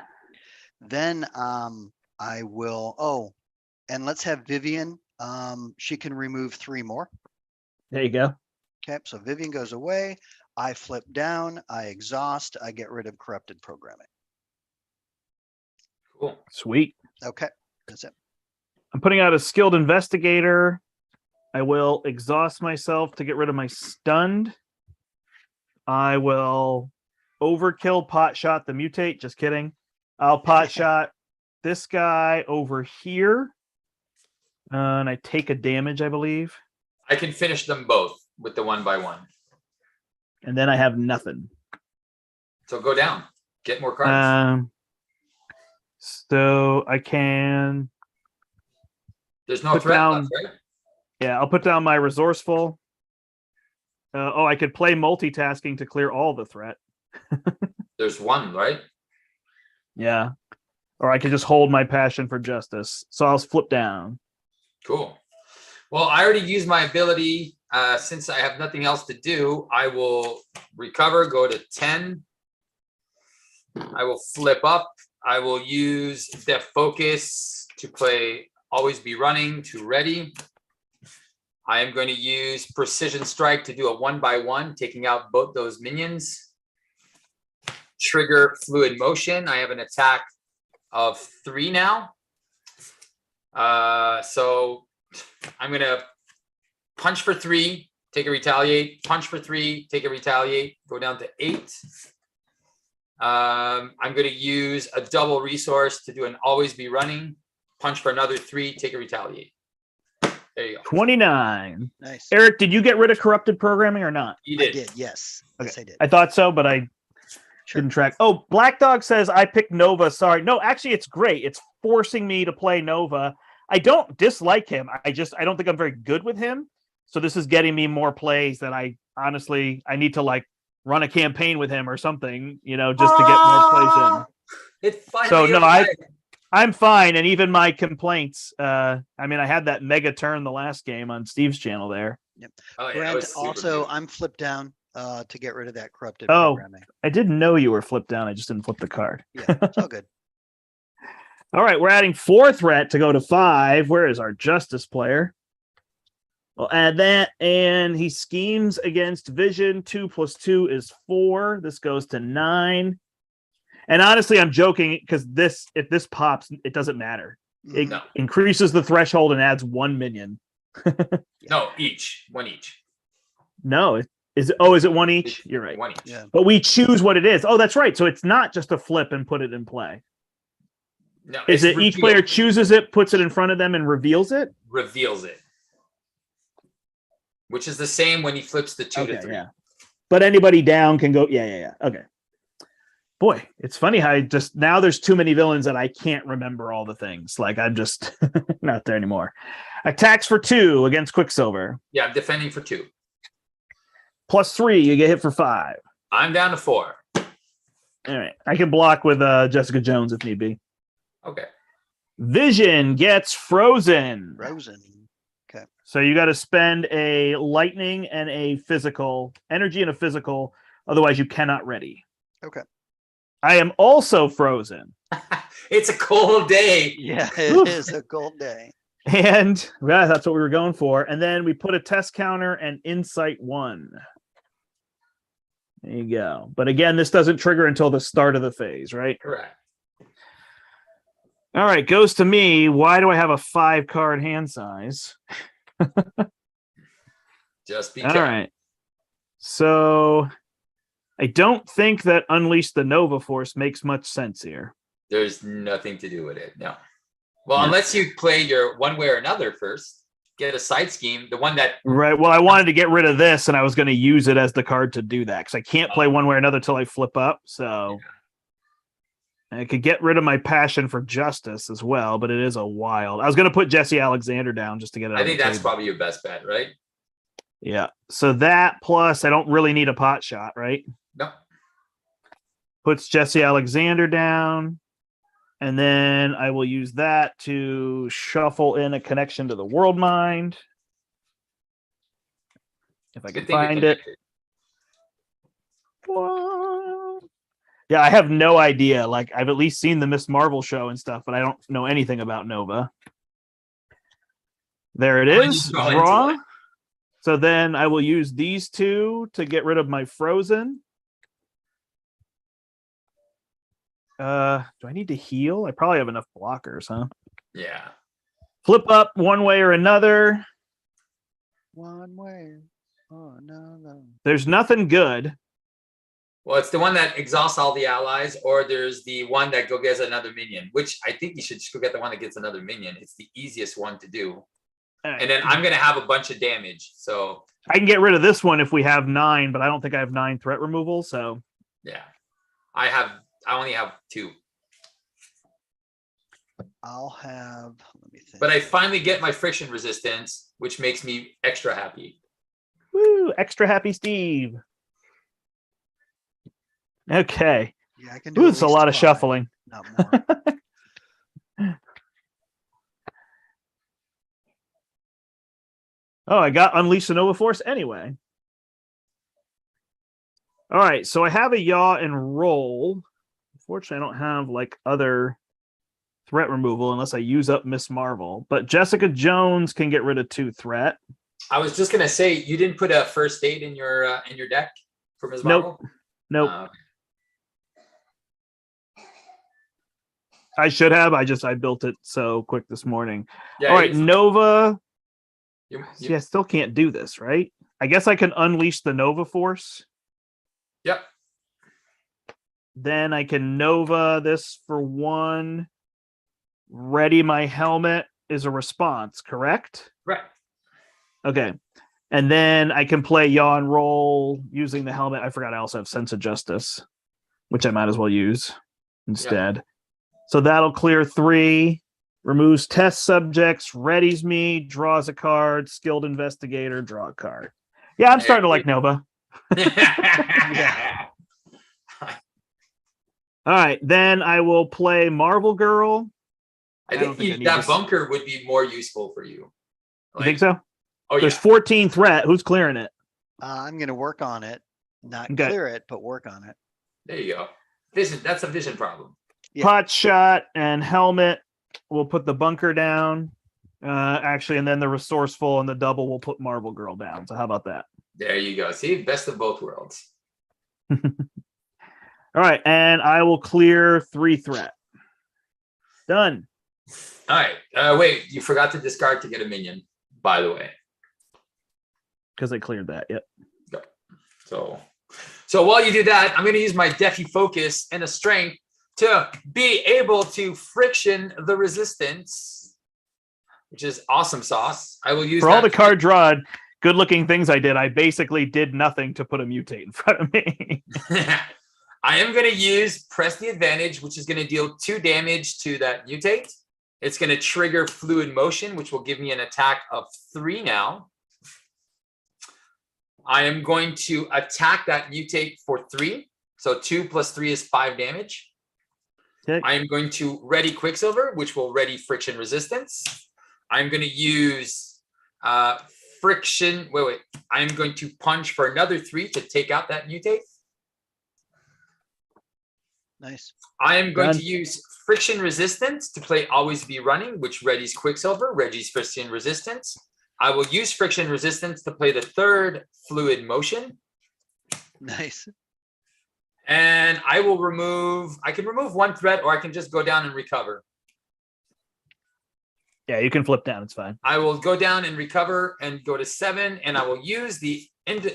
Then I will, and let's have Vivian. She can remove 3 more. There you go. Okay, so Vivian goes away. I flip down, I exhaust, I get rid of corrupted programming. Cool. Sweet. Okay, that's it. I'm putting out a skilled investigator. I will exhaust myself to get rid of my stunned. I will overkill pot shot the mutate. Just kidding. I'll pot shot this guy over here. And I take a damage, I believe. I can finish them both with the 1/1. And then I have nothing. So go down. Get more cards. So I can. There's no put threat down- left, right? Yeah, I'll put down my resourceful. I could play multitasking to clear all the threat. There's 1, right? Yeah. Or I could just hold my passion for justice. So I'll flip down. Cool. Well, I already used my ability. Since I have nothing else to do, I will recover, go to 10. I will flip up. I will use Def Focus to play Always Be Running to ready. I am going to use Precision Strike to do a 1/1, taking out both those minions. Trigger Fluid Motion. I have an attack of 3 now. So I'm going to punch for 3, take a retaliate, punch for 3, take a retaliate, go down to 8. I'm going to use a double resource to do an Always Be Running, punch for another 3, take a retaliate. There you go. 29. Nice. Eric, did you get rid of corrupted programming or not? You I did. did, yes. Okay. Yes, I did. I thought so, but I didn't track. Oh, Black Dog says I picked Nova. Sorry. No, actually, it's great. It's forcing me to play Nova. I don't dislike him. I don't think I'm very good with him. So this is getting me more plays that I need to like run a campaign with him or something, just to get more plays in. It finally So no, arrived. I'm fine. And even my complaints, I had that mega turn the last game on Steve's channel there. Yep. Oh, yeah, that Brent, was super also, good. I'm flipped down to get rid of that corrupted Oh. programming. I didn't know you were flipped down. I just didn't flip the card. Yeah, it's all good. All right, we're adding 4 threat to go to 5. Where is our justice player? We'll add that, and he schemes against vision. 2 + 2 is 4. This goes to 9. And honestly, I'm joking because if this pops, it doesn't matter. It No. increases the threshold and adds 1 minion. No, each. 1 each. No, is it 1 each? You're right. 1 each. Yeah. But we choose what it is. Oh, that's right. So it's not just a flip and put it in play. No, Is it's it each revealed. player chooses it, puts it in front of them, and reveals it? Reveals it. Which is the same when he flips the 2 to 3. Yeah. But anybody down can go. Yeah. Okay. Boy, it's funny how now there's too many villains that I can't remember all the things. Like I'm just not there anymore. Attacks for 2 against Quicksilver. Yeah, I'm defending for 2. +3, you get hit for 5. I'm down to 4. All right. I can block with Jessica Jones if need be. Okay. Vision gets frozen. Frozen. So you got to spend a lightning and a physical energy and a physical Otherwise, you cannot ready. Okay. I am also frozen. It's a cold day. Yeah, it is a cold day. And that's what we were going for. And then we put a test counter and insight 1. There you go. But again, this doesn't trigger until the start of the phase, right? Correct. All right, goes to me. Why do I have a 5-card hand size? Just be All careful. right. So I don't think that Unleash the Nova Force makes much sense here. There's nothing to do with it. No. Well, unless you play your one way or another first, get a side scheme, the one that. Right. Well, I wanted to get rid of this, and I was going to use it as the card to do that because I can't play one way or another till I flip up. So I could get rid of my passion for justice as well, but it is a wild. I was going to put Jesse Alexander down just to get it. I think that's probably your best bet, right? Yeah. So that plus I don't really need a pot shot, right? No. Puts Jesse Alexander down. And then I will use that to shuffle in a connection to the world mind. If I can find it. Yeah, I have no idea. Like, I've at least seen the Miss Marvel show and stuff, but I don't know anything about Nova. There it is. Draw. So then I will use these 2 to get rid of my frozen. Do I need to heal? I probably have enough blockers, huh? Yeah. Flip up one way or another. One way. Oh, no. There's nothing good. Well, it's the one that exhausts all the allies, or there's the one that go gets another minion, which I think you should just go get the one that gets another minion. It's the easiest one to do. And then I'm going to have a bunch of damage. So I can get rid of this one if we have 9, but I don't think I have 9 threat removal. So yeah, I only have 2. I'll have, let me think. But I finally get my friction resistance, which makes me extra happy. Woo, extra happy Steve. Okay. Yeah, I can do it's a lot of 5, shuffling. not more. Oh, I got Unleash the Nova Force anyway. All right, so I have a yaw and roll. Unfortunately, I don't have like other threat removal unless I use up Miss Marvel. But Jessica Jones can get rid of 2 threat. I was just gonna say, you didn't put a first aid in your deck for Ms. Marvel? Nope. I should have. I built it so quick this morning. Yeah, all right, Nova. You, See, I still can't do this, right? I guess I can unleash the Nova Force. Yep. Then I can Nova this for 1. Ready my helmet is a response, correct? Right. Okay. And then I can play yaw and roll using the helmet. I forgot I also have Sense of Justice, which I might as well use instead. Yep. So that'll clear 3. Removes test subjects, readies me, draws a card, skilled investigator, draw a card. Yeah, I'm starting to like Nova. Yeah. All right, then I will play Marvel Girl. I think that bunker would be more useful for you. You think so? Oh, there's 14 threat. Who's clearing it? I'm going to work on it. Not clear it, but work on it. There you go. That's a vision problem. Yeah. Pot shot and helmet. We'll put the bunker down. Actually, and then the resourceful and the double will put Marvel Girl down. So how about that? There you go. See, best of both worlds. All right, and I will clear 3 threat. Done. All right. Wait, you forgot to discard to get a minion, by the way. Because I cleared that. Yep. Go. So while you do that, I'm going to use my Defi Focus and a Strength to be able to friction the resistance, which is awesome sauce. I will use for all the card drawn, good looking things I did. I basically did nothing to put a mutate in front of me. I am going to use Press the Advantage, which is going to deal 2 damage to that mutate. It's going to trigger Fluid Motion, which will give me an attack of 3 now. I am going to attack that mutate for 3. So 2 plus 3 is 5 damage. Okay. I am going to ready Quicksilver, which will ready Friction Resistance. I'm going to use Friction. Wait. I'm going to punch for another 3 to take out that mutate. Nice. I am going Done. to use friction resistance to play Always Be Running, which readies Quicksilver, Reggie's friction resistance. I will use friction resistance to play the third fluid motion. Nice. And I can remove one threat, or I can just go down and recover. Yeah, you can flip down. It's fine. I will go down and recover and go to 7, and I will use the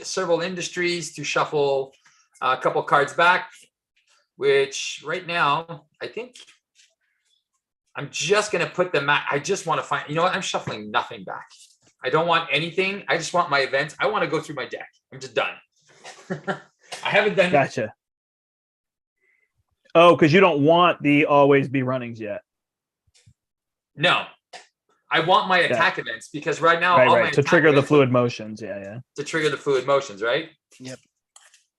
Serval Industries to shuffle a couple cards back, which right now, I think I'm just going to put them back. I just want to find, you know what? I'm shuffling nothing back. I don't want anything. I just want my events. I want to go through my deck. I'm just done. I haven't done. Gotcha. Oh, because you don't want the Always Be Runnings yet. No. I want my attack events because right now, right. To trigger the fluid motions. Yeah. To trigger the fluid motions, right? Yep.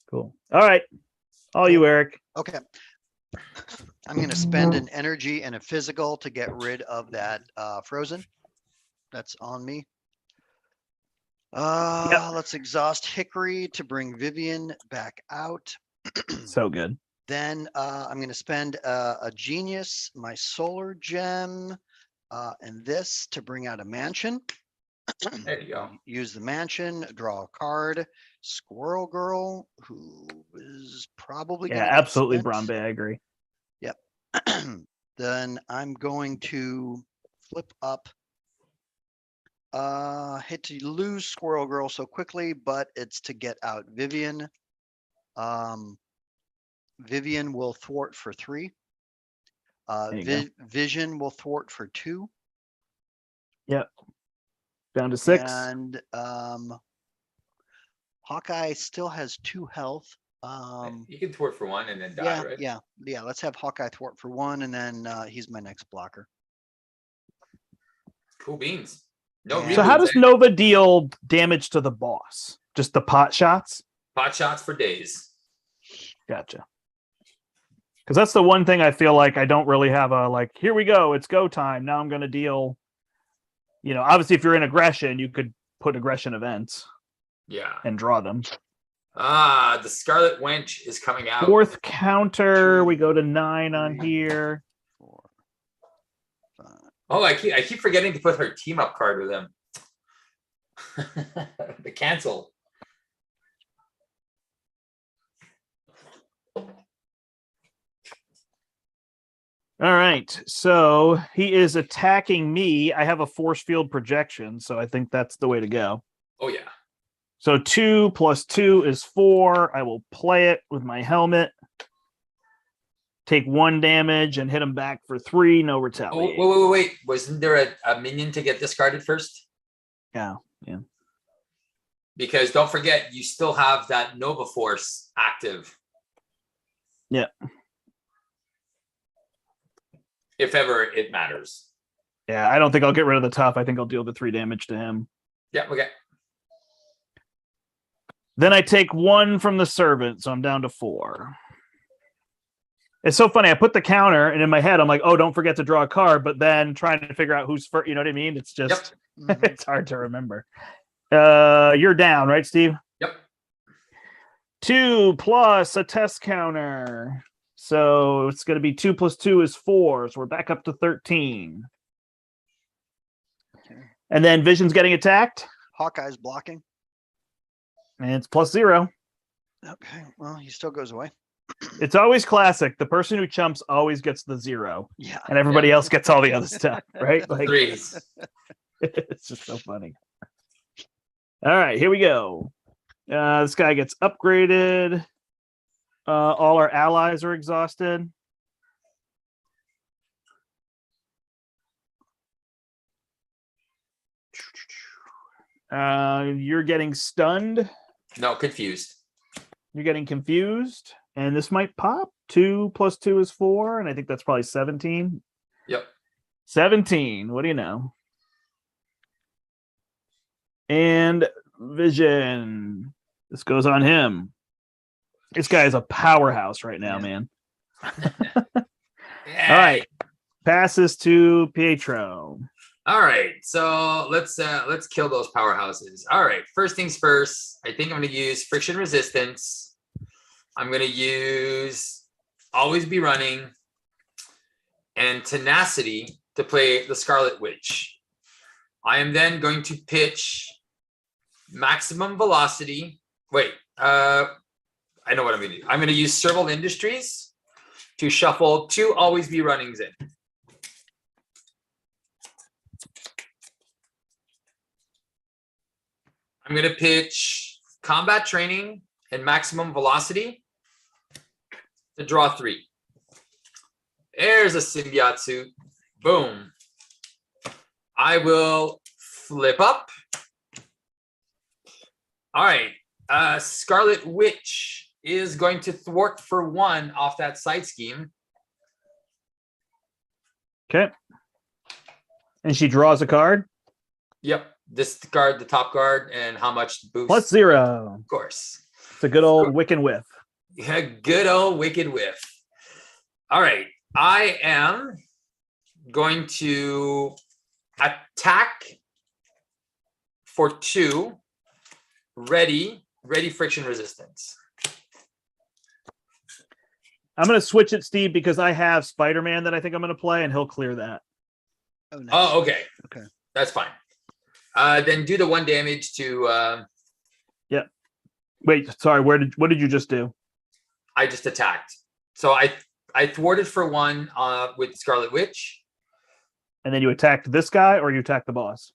Cool. All right. All you, Eric. Okay. I'm going to spend an energy and a physical to get rid of that frozen. That's on me. Let's exhaust Hickory to bring Vivian back out. So good. Then I'm going to spend a genius, my solar gem, and this to bring out a mansion. There you go. Use the mansion, draw a card. Squirrel Girl, who is probably Yeah, absolutely, Brombe. I agree. Yep. Then I'm going to flip up. Hate to lose Squirrel Girl so quickly, but it's to get out Vivian. Vivian will thwart for 3. Vision will thwart for 2. Yep. Down to 6. And Hawkeye still has 2 health. You can thwart for 1 and then die, right? Yeah. Let's have Hawkeye thwart for 1, and then he's my next blocker. Cool beans. No. So how does Nova deal damage to the boss? Just the pot shots? Pot shots for days. Gotcha. Because that's the one thing I feel like I don't really have a, like, here we go, it's go time. Now I'm going to deal, obviously if you're in aggression, you could put aggression events. Yeah. And draw them. The Scarlet Wench is coming out. 4th counter, we go to 9 on here. 4, 5. Oh, I keep forgetting to put her team up card with him. The cancel. All right, so he is attacking me. I have a force field projection, so I think that's the way to go. Oh, yeah. So 2 + 2 is 4. I will play it with my helmet. Take 1 damage and hit him back for 3. No retaliation. Oh, wait. Wasn't there a minion to get discarded first? Yeah. Because don't forget, you still have that Nova Force active. Yeah. If ever it matters. Yeah, I don't think I'll get rid of the tough. I think I'll deal the 3 damage to him. Yeah, okay. Then I take 1 from the servant, so I'm down to 4. It's so funny. I put the counter, and in my head, I'm like, oh, don't forget to draw a card, but then trying to figure out who's first, you know what I mean? It's just, It's hard to remember. You're down, right, Steve? Yep. 2 plus a test counter. So it's going to be 2 + 2 is 4. So we're back up to 13. Okay. And then Vision's getting attacked. Hawkeye's blocking. And it's +0. Okay. Well, he still goes away. It's always classic. The person who chumps always gets the 0. Yeah. And everybody else gets all the other stuff, right? Like 3s. It's just so funny. All right, here we go. This guy gets upgraded. All our allies are exhausted. You're getting stunned. No, confused. You're getting confused. And this might pop. 2 + 2 is 4. And I think that's probably 17. Yep. 17. What do you know? And Vision. This goes on him. This guy is a powerhouse right now, man. All right. Passes to Pietro. All right. So let's kill those powerhouses. All right. First things first. I think I'm going to use friction resistance. I'm going to use Always Be Running, and Tenacity to play the Scarlet Witch. I am then going to pitch Maximum Velocity. Wait, I know what I'm going to do. I'm going to use Serval Industries to shuffle 2 Always Be Runnings in. I'm going to pitch Combat Training and Maximum Velocity to draw 3. There's a Symbiote Suit. Boom. I will flip up. All right. Scarlet Witch is going to thwart for 1 off that side scheme. Okay. And she draws a card. Yep. This card, the top card, and how much boost. +0. Of course. It's a good old Wicked Whiff. Yeah, good old Wicked Whiff. All right. I am going to attack for 2. Ready friction resistance. I'm going to switch it, Steve, because I have Spider-Man that I think I'm going to play, and he'll clear that. Oh, nice. Oh, okay. Okay. That's fine. Then do the 1 damage to. Yeah. Wait, sorry. What did you just do? I just attacked. So I thwarted for 1 with Scarlet Witch. And then you attacked this guy, or you attacked the boss?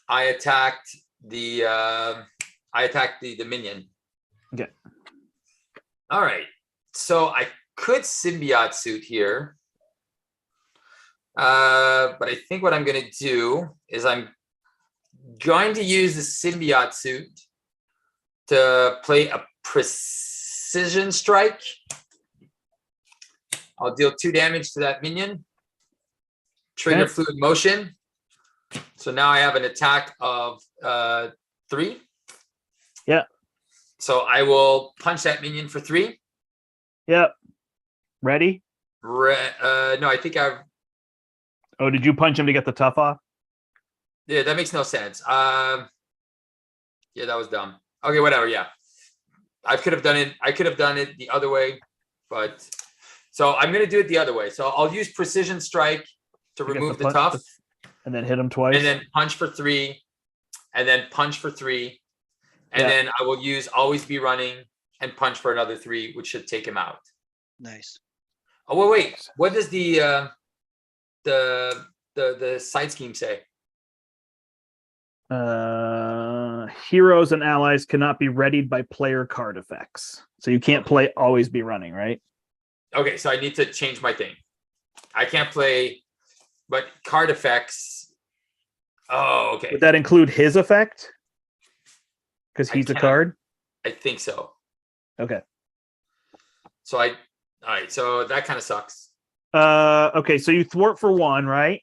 I attacked the minion. Okay. All right. So I could Symbiote Suit here. But I think what I'm going to do is I'm going to use the Symbiote Suit to play a Precision Strike. I'll deal 2 damage to that minion. Trigger Okay. Fluid Motion. So now I have an attack of 3. Yeah. So I will punch that minion for 3. Yep. Ready? No, I think I've. Oh, did you punch him to get the tough off? Yeah, that makes no sense. Yeah, that was dumb. Okay, whatever. Yeah, I could have done it the other way, but so I'm gonna do it the other way. So I'll use Precision Strike to You get remove the punch- tough, and then hit him twice. and then punch for 3, and then punch for 3, and Yeah. then I will use Always Be Running and punch for another 3, which should take him out. Nice. Oh, well, wait. What does the side scheme say? Heroes and allies cannot be readied by player card effects. So you can't play Always Be Running, right? Okay, so I need to change my thing. I can't play, but card effects. Oh, okay. Would that include his effect? Because he's a cannot- card? I think so. Okay. So all right. So that kind of sucks. Okay, so you thwart for 1, right?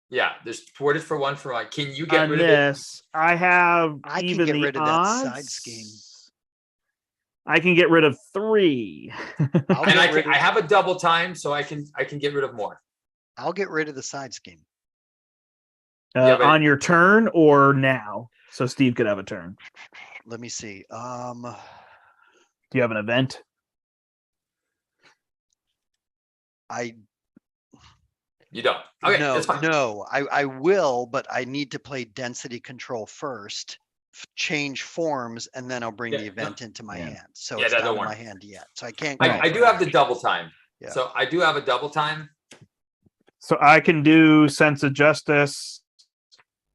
Yeah, there's thwarted for 1 for 1. Can you get On rid of it? this, I have I can even get the rid of that odds. side scheme. I can get rid of 3. I'll And get rid I have a double time, so I can get rid of more. I'll get rid of the side scheme. Yeah, but- on your turn or now, so Steve could have a turn. Let me see. Do you have an event? You don't. Okay, no, that's fine. no, I will, but I need to play density control first, change forms, and then I'll bring the Yeah, event into my Yeah. hand. So Yeah, it's that not don't in my work. hand yet. So I can't. I do have the double time. Yeah. So I do have a double time. So I can do Sense of Justice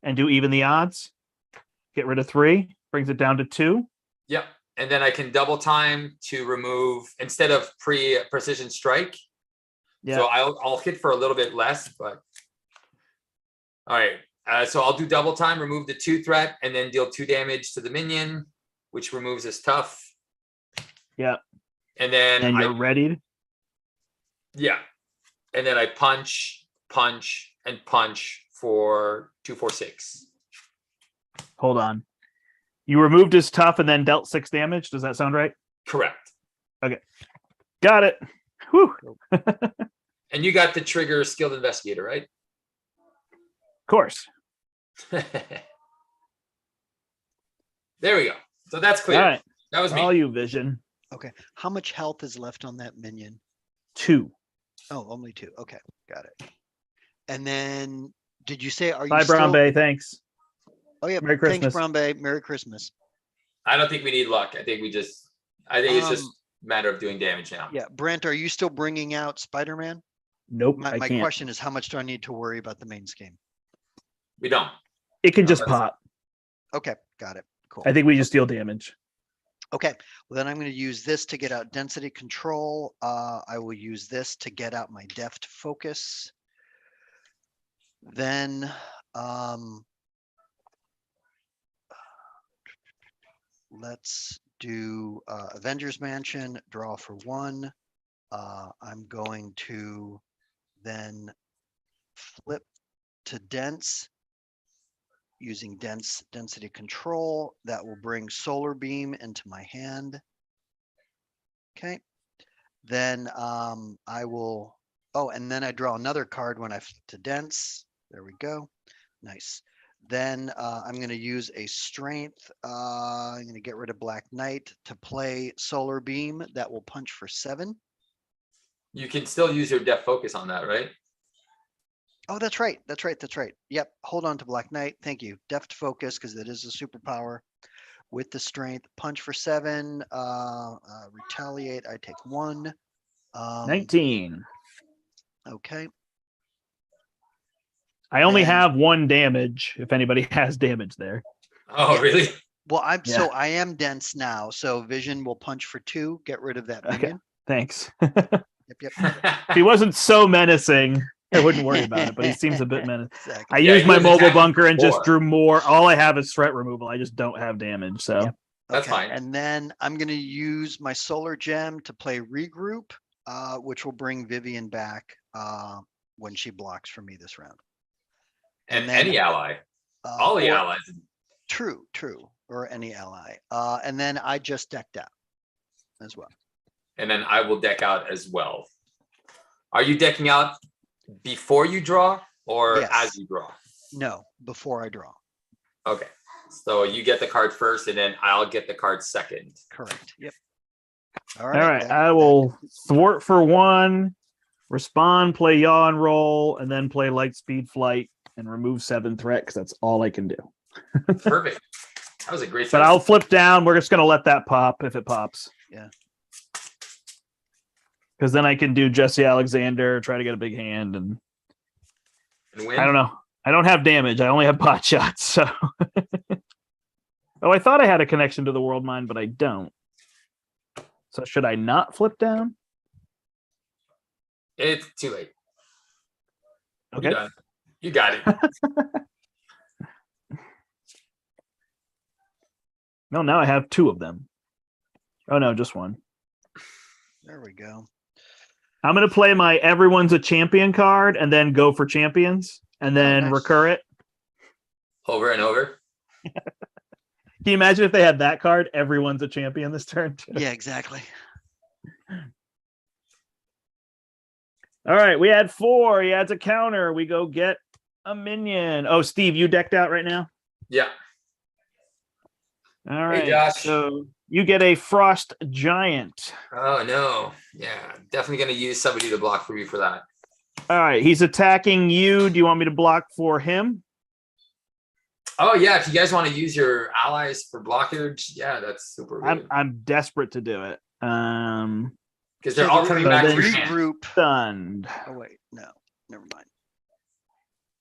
and do even the odds. Get rid of 3, brings it down to 2. Yep. And then I can double time to remove instead of precision strike. Yeah. So I'll hit for a little bit less, but all right. So I'll do double time, remove the 2 threat, and then deal 2 damage to the minion, which removes his tough. Yeah. And then And you're ready. yeah. And then I punch, and punch for 2, 4, 6. Hold on. You removed his tough and then dealt 6 damage. Does that sound right? Correct. Got it. Whew. And you got the trigger skilled investigator, right? Of course. There we go. So that's clear. All right. That was me. All you, Vision. Okay. How much health is left on that minion? 2. Oh, only 2. Okay, got it. And then, did you say, are you Bye, Brown still? Bay. Thanks. Oh yeah, Merry thanks, Christmas. Brown Bay. Merry Christmas. I don't think we need luck. I think it's just a matter of doing damage now. Yeah, Brent, are you still bringing out Spider-Man? Nope, My I can't. question is, how much do I need to worry about the main scheme? We don't. It can No, just that's- pop. Okay, got it. Cool. I think we just deal damage. Okay, well then I'm going to use this to get out density control. I will use this to get out my deft focus. Then let's do Avengers Mansion, draw for 1. I'm going to then flip to dense using density control. That will bring solar beam into my hand. Okay. Then I will, oh, and then I draw another card when I flip to dense. There we go. Nice. Then I'm going to use a strength. I'm going to get rid of Black Knight to play solar beam. That will punch for 7. You can still use your depth focus on that, right? Oh, that's right. That's right. That's right. Yep. Hold on to Black Knight. Thank you. Deft focus, because that is a superpower. With the strength, punch for 7. Retaliate. I take 1. 19. Okay. I only Then- have 1 damage. If anybody has damage there. Oh, Yeah. really? Well, Yeah. so I am dense now. So vision will punch for 2. Get rid of that Okay. minion. Thanks. Yep. Yep. If he wasn't so menacing, I wouldn't worry about it, but he seems a bit menacing. Exactly. I Yeah, used he my was mobile attacking bunker and just before. drew more. All I have is threat removal. I just don't have damage. So Yep. That's fine. And then I'm going to use my solar gem to play regroup, which will bring Vivian back when she blocks for me this round. And then, any ally. All the or- allies. True. Or any ally. And then I just decked out as well. And then I will deck out as well. Are you decking out before you draw or Yes. as you draw? No, before I draw. Okay. So you get the card first and then I'll get the card second. Correct. Yep. all right, I will thwart for 1, respond, play yaw and roll, and then play light speed flight and remove 7 threat because that's all I can do. Perfect. That was a great But choice. I'll flip down. We're just gonna let that pop if it pops. Yeah. Because then I can do Jesse Alexander, try to get a big hand, and And win. I don't know. I don't have damage. I only have pot shots. So, oh, I thought I had a connection to the world mine, but I don't. So should I not flip down? It's too late. Okay. You're done. You got it. No, now I have 2 of them. Oh no, just 1. There we go. I'm gonna play my everyone's a champion card and then go for champions and then nice. recur it. Over and over. Can you imagine if they had that card? Everyone's a champion this turn too. Yeah, exactly. All right, we had 4. He adds a counter. We go get a minion. Oh, Steve, you decked out right now? Yeah. All right. Josh. So you get a frost giant. Oh no. Yeah. Definitely gonna use somebody to block for you for that. All right, he's attacking you. Do you want me to block for him? Oh yeah. If you guys want to use your allies for blockage, yeah, that's super good. I'm desperate to do it. Because they're all coming back to your hand. regroup. Stunned. Oh wait, no, never mind.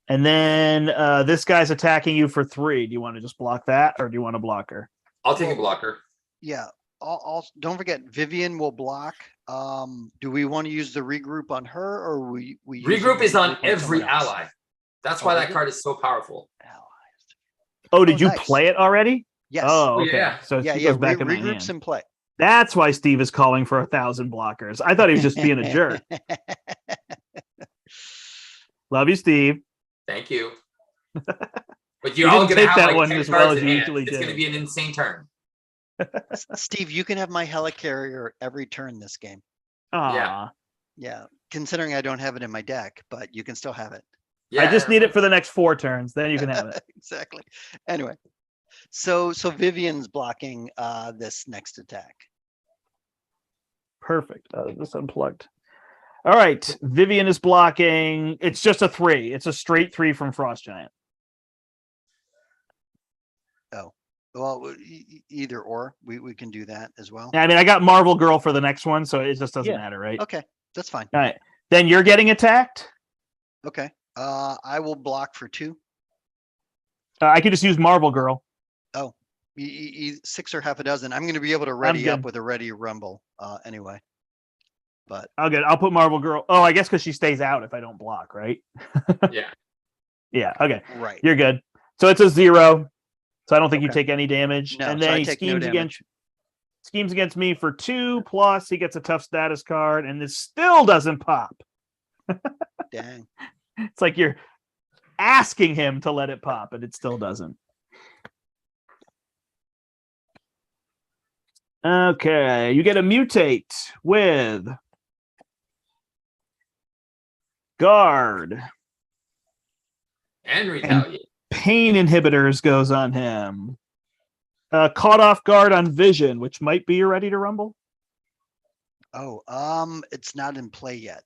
And then this guy's attacking you for 3. Do you want to just block that, or do you want a blocker? I'll take a blocker. Yeah. I'll don't forget Vivian will block. Do we want to use the regroup on her, or we use the Regroup is on regroup every someone else? ally. That's Oh, why is that it? card is so powerful. Allies. Oh, did you nice. play it already? Yes. Oh, Oh, okay. yeah. So yeah. it Yeah. goes back in my Regroups hand. in play. That's why Steve is calling for 1,000 blockers. I thought he was just being a jerk. Love you, Steve. Thank you. But You you're all didn't gonna take have that like one 10 as well cards as in you hand. usually It's did. gonna be an insane turn. Steve, you can have my helicarrier every turn this game. Aw. Yeah. Considering I don't have it in my deck, but you can still have it. Yeah. I just need it for the next 4 turns. Then you can have it. Exactly. Anyway, so Vivian's blocking this next attack. Perfect. This unplugged. All right. Vivian is blocking. It's just a 3. It's a straight 3 from Frost Giant. Oh, well, either or. We can do that as well. I mean, I got Marvel Girl for the next one, so it just doesn't Yeah. matter, right? Okay, that's fine. All right. Then you're getting attacked. Okay. I will block for 2. I could just use Marvel Girl. Oh, 6 or half a dozen. I'm going to be able to ready up good. with a ready rumble anyway. But I'll put Marvel Girl. Oh, I guess because she stays out if I don't block, right? Yeah. Yeah. Okay. right. You're good. So it's a 0. So I don't think you Okay. take any damage. No, And so then I he take no schemes against me for 2, plus he gets a tough status card, and this still doesn't pop. Dang. It's like you're asking him to let it pop, and it still doesn't. Okay, you get a mutate with guard. And retaliate. Pain inhibitors goes on him. Caught off guard on vision, which might be ready to rumble. Oh, it's not in play yet.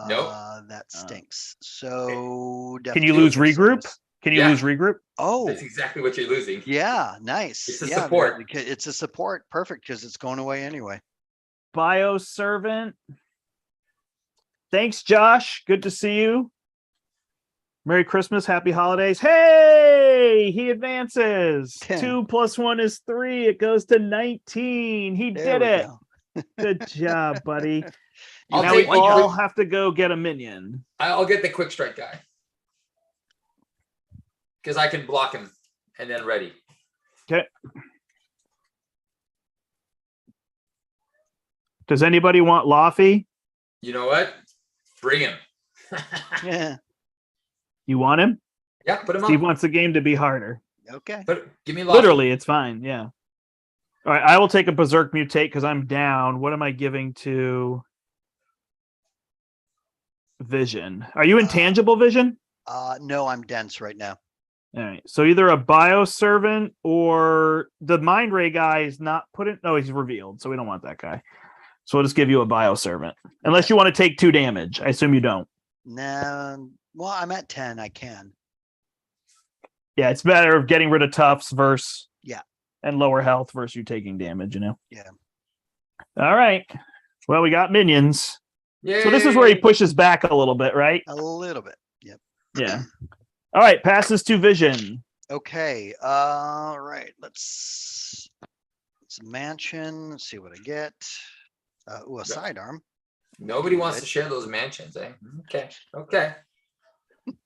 Nope. That stinks. So Can you lose regroup? Can you Yeah. lose regroup? Oh, That's exactly what you're losing. yeah, nice. It's a yeah, support. It's a support. Perfect, because it's going away anyway. Bioservant. Thanks, Josh. Good to see you. Merry Christmas. Happy holidays. Hey, he advances. 2 + 1 is 3. It goes to 19. He There did we it. go. Good job, buddy. I'll Now we take all have to go get a minion. I'll get the quick strike guy. Because I can block him and then ready. Okay. Does anybody want Laffy? You know what? Bring him. Yeah. You want him? Yeah, put him Steve on. wants the game to be harder. Okay. Give me Literally, it's fine. Yeah. All right, I will take a Berserk Mutate because I'm down. What am I giving to Vision? Are you intangible Vision? No, I'm dense right now. All right. So either a Bioservant or the Mind Ray guy is not put in. No, he's revealed. So we don't want that guy. So we'll just give you a Bioservant. Unless you want to take 2 damage. I assume you don't. No. Well, I'm at 10. I can. Yeah, it's better of getting rid of toughs versus and lower health versus you taking damage, you know? Yeah. All right. Well, we got minions. Yay. So this is where he pushes back a little bit, right? A little bit. Yep. Yeah. All right, passes to Vision. Okay. All right. It's a mansion. Let's see what I get. A sidearm. Nobody wants to share those mansions, eh? Okay. Okay.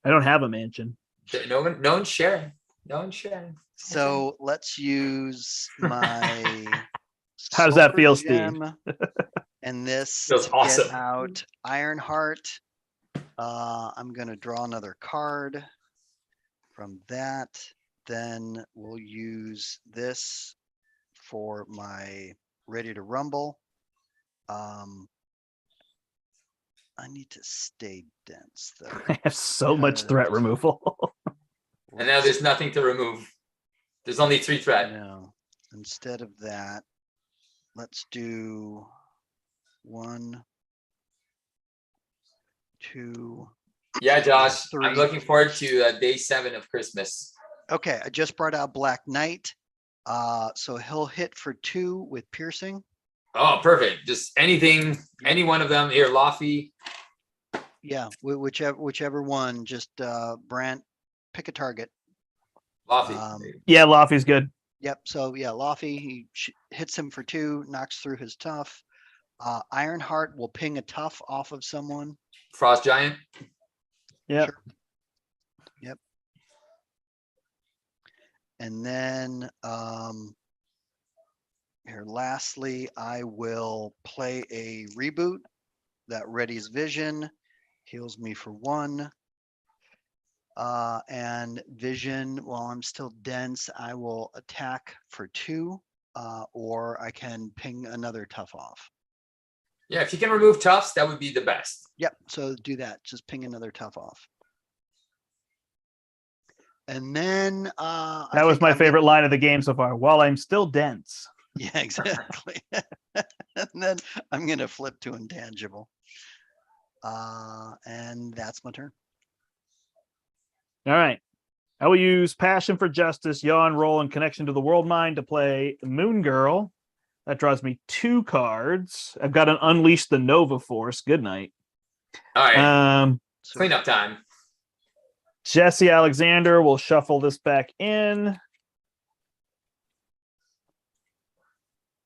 I don't have a mansion. No one's sharing. No one's sharing. So let's use my. How does that solar feel, Steve? gem and this Feels to awesome. get out Ironheart. I'm gonna draw another card from that. Then we'll use this for my ready to rumble. I need to stay dense though. I have so much threat removal. And now there's nothing to remove. There's only 3 threat. No. Instead of that, let's do 1, 2. Yeah, Josh. 3. I'm looking forward to day 7 of Christmas. Okay, I just brought out Black Knight. So he'll hit for 2 with piercing. Oh, perfect. Just anything, any one of them here, Laffy. Yeah, whichever one. Just Brandt, pick a target. Laffy. Yeah, Laffy's good. Yep. So yeah, Laffy, he hits him for 2, knocks through his tough. Ironheart will ping a tough off of someone. Frost Giant. Yeah. Sure. Yep. And then here, lastly, I will play a reboot that readies vision, heals me for 1. And vision, while I'm still dense, I will attack for 2, or I can ping another tough off. Yeah, if you can remove toughs, that would be the best. Yep. So do that. Just ping another tough off. And then that was my favorite line of the game so far. While I'm still dense. Yeah, exactly. And then I'm gonna flip to intangible. And that's my turn. All right. I will use Passion for Justice, Yawn Roll, and Connection to the World Mind to play Moon Girl. That draws me 2 cards. I've got an Unleash the Nova Force. Good night. All right. So Cleanup time. Jesse Alexander will shuffle this back in.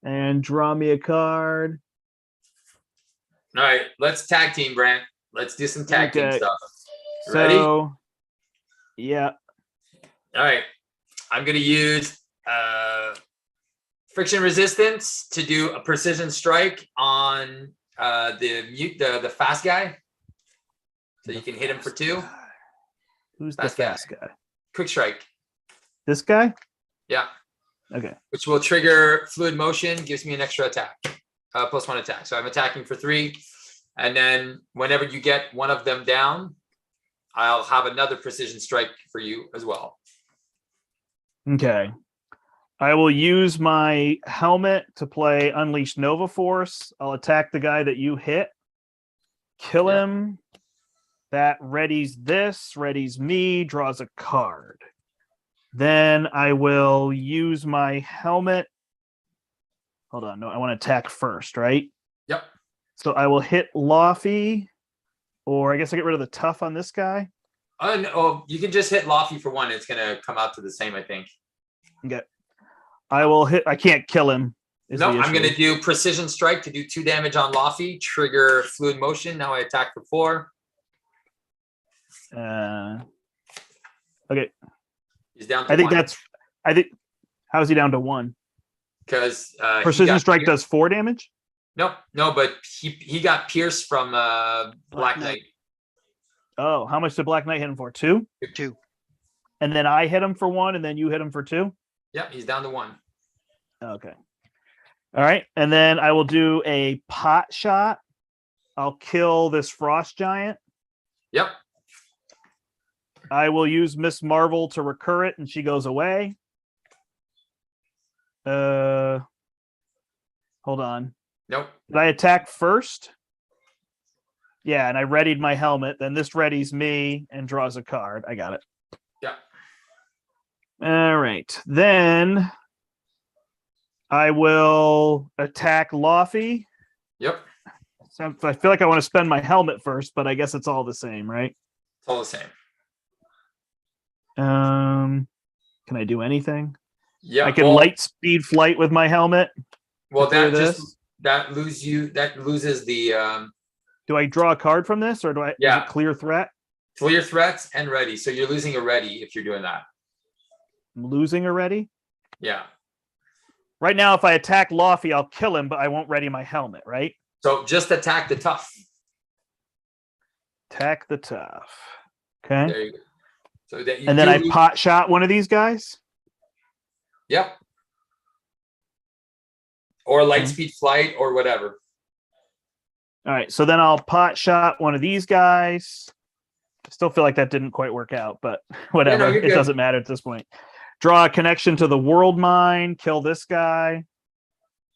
And draw me a card. All right. Let's tag team, Brandt. Let's do some tag team stuff. Ready? So, yeah. All right. I'm going to use friction resistance to do a precision strike on the fast guy. So you can hit him for 2. Who's Fast the fast guy? Quick strike. This guy? Yeah. Okay. Which will trigger fluid motion, gives me an extra attack, +1 attack. So I'm attacking for 3. And then whenever you get one of them down, I'll have another precision strike for you as well. Okay. I will use my helmet to play Unleash Nova Force. I'll attack the guy that you hit. Kill him. That readies this, readies me, draws a card. Then I will use my helmet. Hold on. No, I want to attack first, right? Yep. So I will hit Laffy, or I guess I get rid of the tough on this guy. No, you can just hit Laffy for 1. It's going to come out to the same, I think. Okay. I will hit. I can't kill him. No, I'm going to do precision strike to do 2 damage on Laffy, trigger fluid motion. Now I attack for 4. Okay. He's down to I think 1. How is he down to 1? Because precision strike does 4 damage. No, but he got pierced from Black Knight. Oh, how much did Black Knight hit him for? 2? 2. And then I hit him for 1, and then you hit him for 2? Yep, he's down to 1. Okay. All right. And then I will do a pot shot. I'll kill this frost giant. Yep. I will use Miss Marvel to recur it, and she goes away. Hold on. Nope. Did I attack first? Yeah, and I readied my helmet. Then this readies me and draws a card. I got it. Yeah. All right. Then I will attack Laffy. Yep. So I feel like I want to spend my helmet first, but I guess it's all the same, right? It's all the same. Can I do anything? Yeah. I can light speed flight with my helmet. Well, that loses the Do I draw a card from this, or is it clear threat? Clear threats and ready. So you're losing a ready if you're doing that. I'm losing already? Yeah. Right now, if I attack Laffy, I'll kill him, but I won't ready my helmet, right? So just attack the tough. Attack the tough. Okay. There you go. So that and then I pot shot one of these guys? Yep. Or light speed flight or whatever. All right. So then I'll pot shot one of these guys. I still feel like that didn't quite work out, but whatever. It doesn't matter at this point. Draw a connection to the world mind, kill this guy.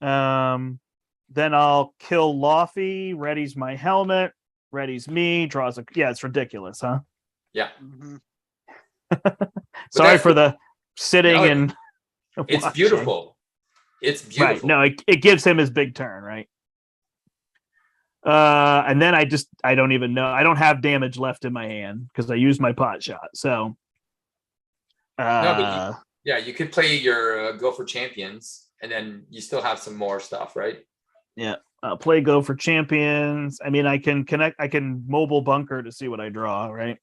Then I'll kill Laffy, readies my helmet, readies me, draws a... Yeah, it's ridiculous, huh? Yeah. Mm-hmm. Sorry for the sitting and... It's watching. Beautiful. It's beautiful. Right. No, it gives him his big turn, right? And then I don't even know. I don't have damage left in my hand because I used my pot shot. So... no, but you could play your Go for Champions, and then you still have some more stuff, right? Yeah, play Go for Champions. I mean, I can mobile bunker to see what I draw, right?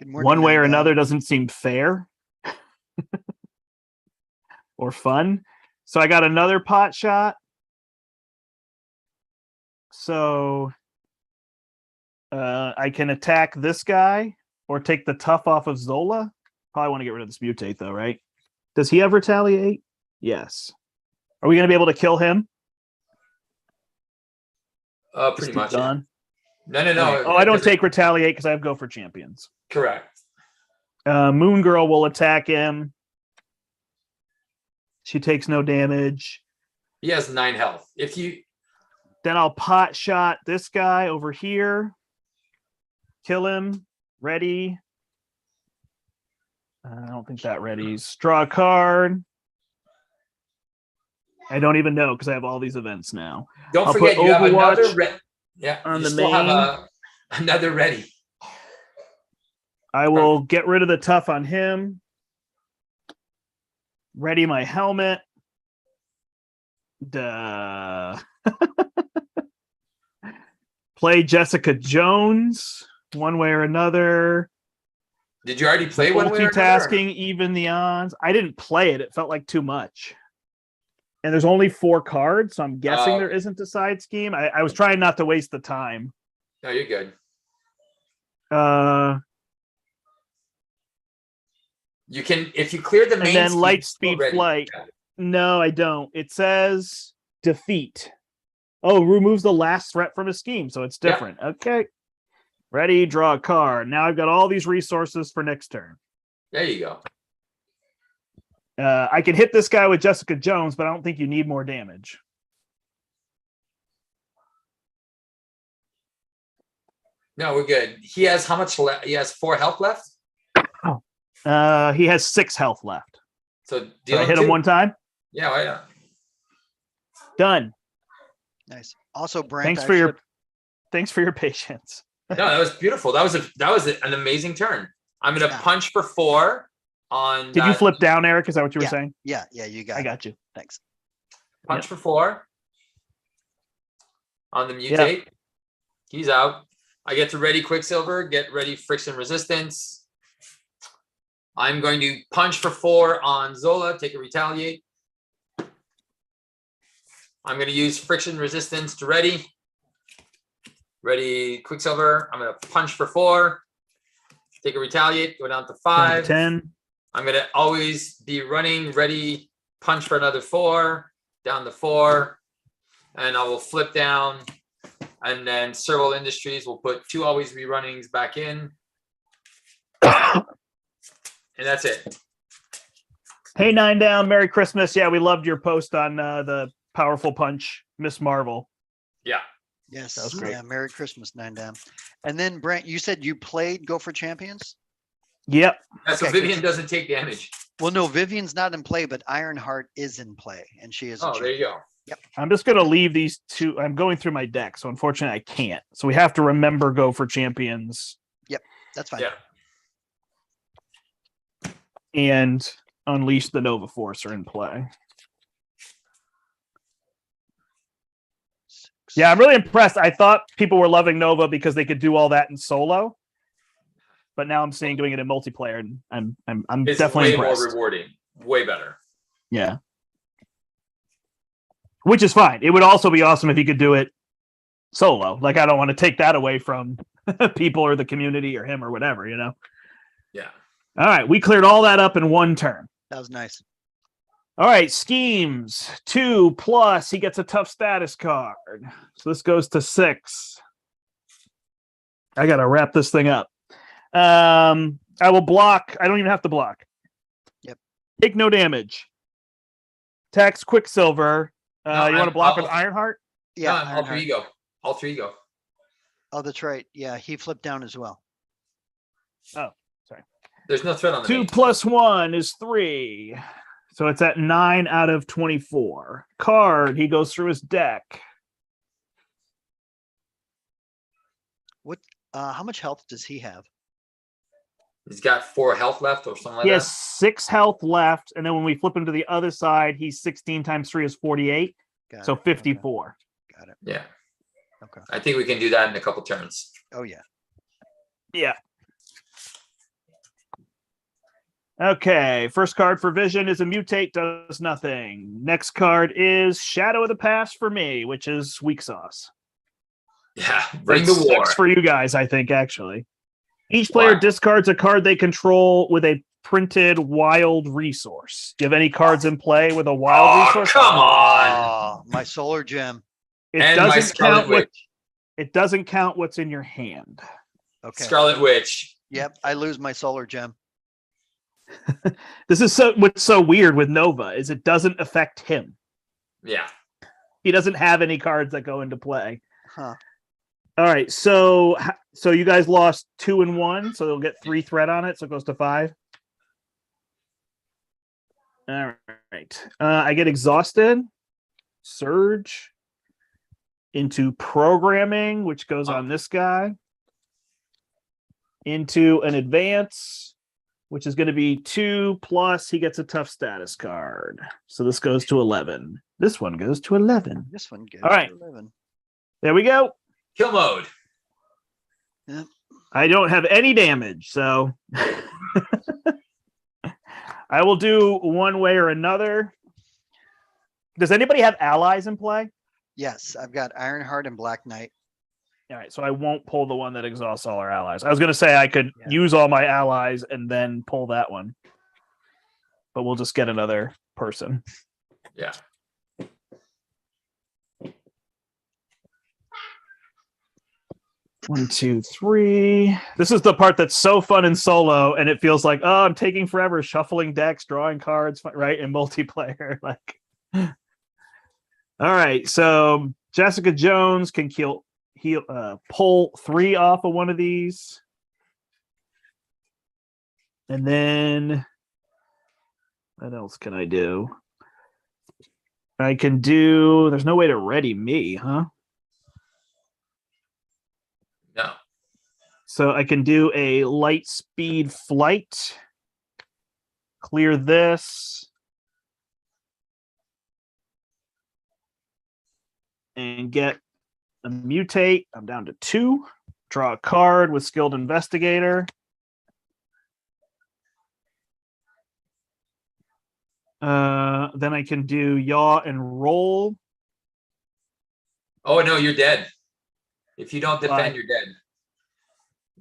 One way or another doesn't seem fair or fun. So I got another pot shot. So I can attack this guy or take the tough off of Zola. Probably want to get rid of this mutate though, right? Does he have retaliate? Yes. Are we going to be able to kill him? Pretty much. Done. Yeah. No. Right. Oh, I don't take retaliate because I have Go for Champions. Correct. Moon Girl will attack him. She takes no damage. He has 9 health. If you Then I'll pot shot this guy over here. Kill him. Ready. I don't think that ready's. Draw a card. I don't even know because I have all these events now. don't I'll forget, put you have another Overwatch on you the still main. have another ready. I will get rid of the tough on him. Ready my helmet. Duh. Play Jessica Jones one way or another. Did you already play one way or another? Multitasking, even the odds. I didn't play it. It felt like too much. And there's only 4 cards, so I'm guessing there isn't a side scheme. I was trying not to waste the time. No, you're good. You can, if you clear the main and then scheme, light it's still speed ready. flight. No, I don't. It says defeat. Oh, removes the last threat from a scheme, so it's different. Yeah. Okay. Ready, draw a card. Now I've got all these resources for next turn. There you go. I can hit this guy with Jessica Jones, but I don't think you need more damage. No, we're good. He has how much left? He has 4 health left? He has 6 health left. So did I hit him one time? Yeah, why not? Done. Nice. Also, Brandt, thanks for your patience. No, that was beautiful. That was an amazing turn. I'm gonna punch for 4 on. Did you flip down, Eric? Is that what you were saying? Yeah, you got it. I got you. Thanks. Punch for 4 on the mutate. Yep. He's out. I get to ready Quicksilver, get ready friction resistance. I'm going to punch for 4 on Zola, take a retaliate. I'm going to use friction resistance to ready. Ready Quicksilver. I'm going to punch for 4. Take a retaliate, go down to 5. 10. I'm going to always be running, ready, punch for another 4, down to 4. And I will flip down. And then Serval Industries will put 2 always rerunnings back in. And that's it. Hey, 9 down. Merry Christmas. Yeah, we loved your post on the powerful punch, Miss Marvel. Yeah. Yes, that was great. Yeah, Merry Christmas, 9 down. And then Brandt, you said you played Go for Champions? Yep. Yeah, so Vivian doesn't take damage. Well, no, Vivian's not in play, but Ironheart is in play, and she is. Oh, there you go. Yep. I'm just going to leave these 2. I'm going through my deck, so unfortunately I can't. So we have to remember Go for Champions. Yep, that's fine. Yeah. And Unleash the Nova Force are in play. Yeah, I'm really impressed. I thought people were loving Nova because they could do all that in solo, but now I'm seeing doing it in multiplayer, and I'm it's definitely way impressed. More rewarding, way better. Yeah, which is fine. It would also be awesome if you could do it solo. Like, I don't want to take that away from people or the community or him or whatever, you know? Yeah. All right, we cleared all that up in one turn. That was nice. All right, schemes 2+. He gets a tough status card. So this goes to 6. I gotta wrap this thing up. I will block. I don't even have to block. Yep. Take no damage. Tax Quicksilver. You want to block with Ironheart? Yeah. No, Alter Ego. Alter Ego. Oh, that's right. Yeah, he flipped down as well. Oh, sorry. There's no threat on the 2 + 1 is 3. So it's at 9 out of 24. Card, he goes through his deck. What? How much health does he have? He's got 4 health left or something like that. He has 6 health left, and then when we flip him to the other side, he's 16 times 3 is 48. So 54. Okay. Got it. Yeah. Okay. I think we can do that in a couple turns. Oh, yeah. Yeah. Okay, first card for Vision is a mutate, does nothing. Next card is Shadow of the Past for me, which is weak sauce. Yeah, bring the war. For you guys, I think, actually. Each player discards a card they control with a printed wild resource. Do you have any cards in play with a wild resource? Come on. My solar gem. It doesn't count. It doesn't count what's in your hand. Okay. Scarlet Witch. Yep, I lose my solar gem. This is what's so weird with Nova is it doesn't affect him. Yeah. He doesn't have any cards that go into play. Huh. All right, so you guys lost 2 and 1, so they'll get 3 threat on it, so it goes to 5. All right, I get exhausted, surge into programming, which goes on this guy, into an advance, which is going to be 2 plus he gets a tough status card. So this goes to 11. This one goes to 11. This one goes All right. to 11. There we go. Kill mode. Yep. I don't have any damage, so I will do one way or another. Does anybody have allies in play? Yes, I've got Ironheart and Black Knight. All right, so I won't pull the one that exhausts all our allies. I was going to say I could use all my allies and then pull that one, but we'll just get another person. Yeah. 1, 2, 3. This is the part that's so fun in solo, and it feels like, oh, I'm taking forever shuffling decks, drawing cards, right? In multiplayer, like. All right, so Jessica Jones can pull 3 off of one of these, and then what else can I do? I can do. There's no way to ready me, huh? No. So I can do a light speed flight, clear this, and get a mutate. I'm down to 2. Draw a card with skilled investigator. Then I can do yaw and roll. Oh no, you're dead. If you don't defend, you're dead.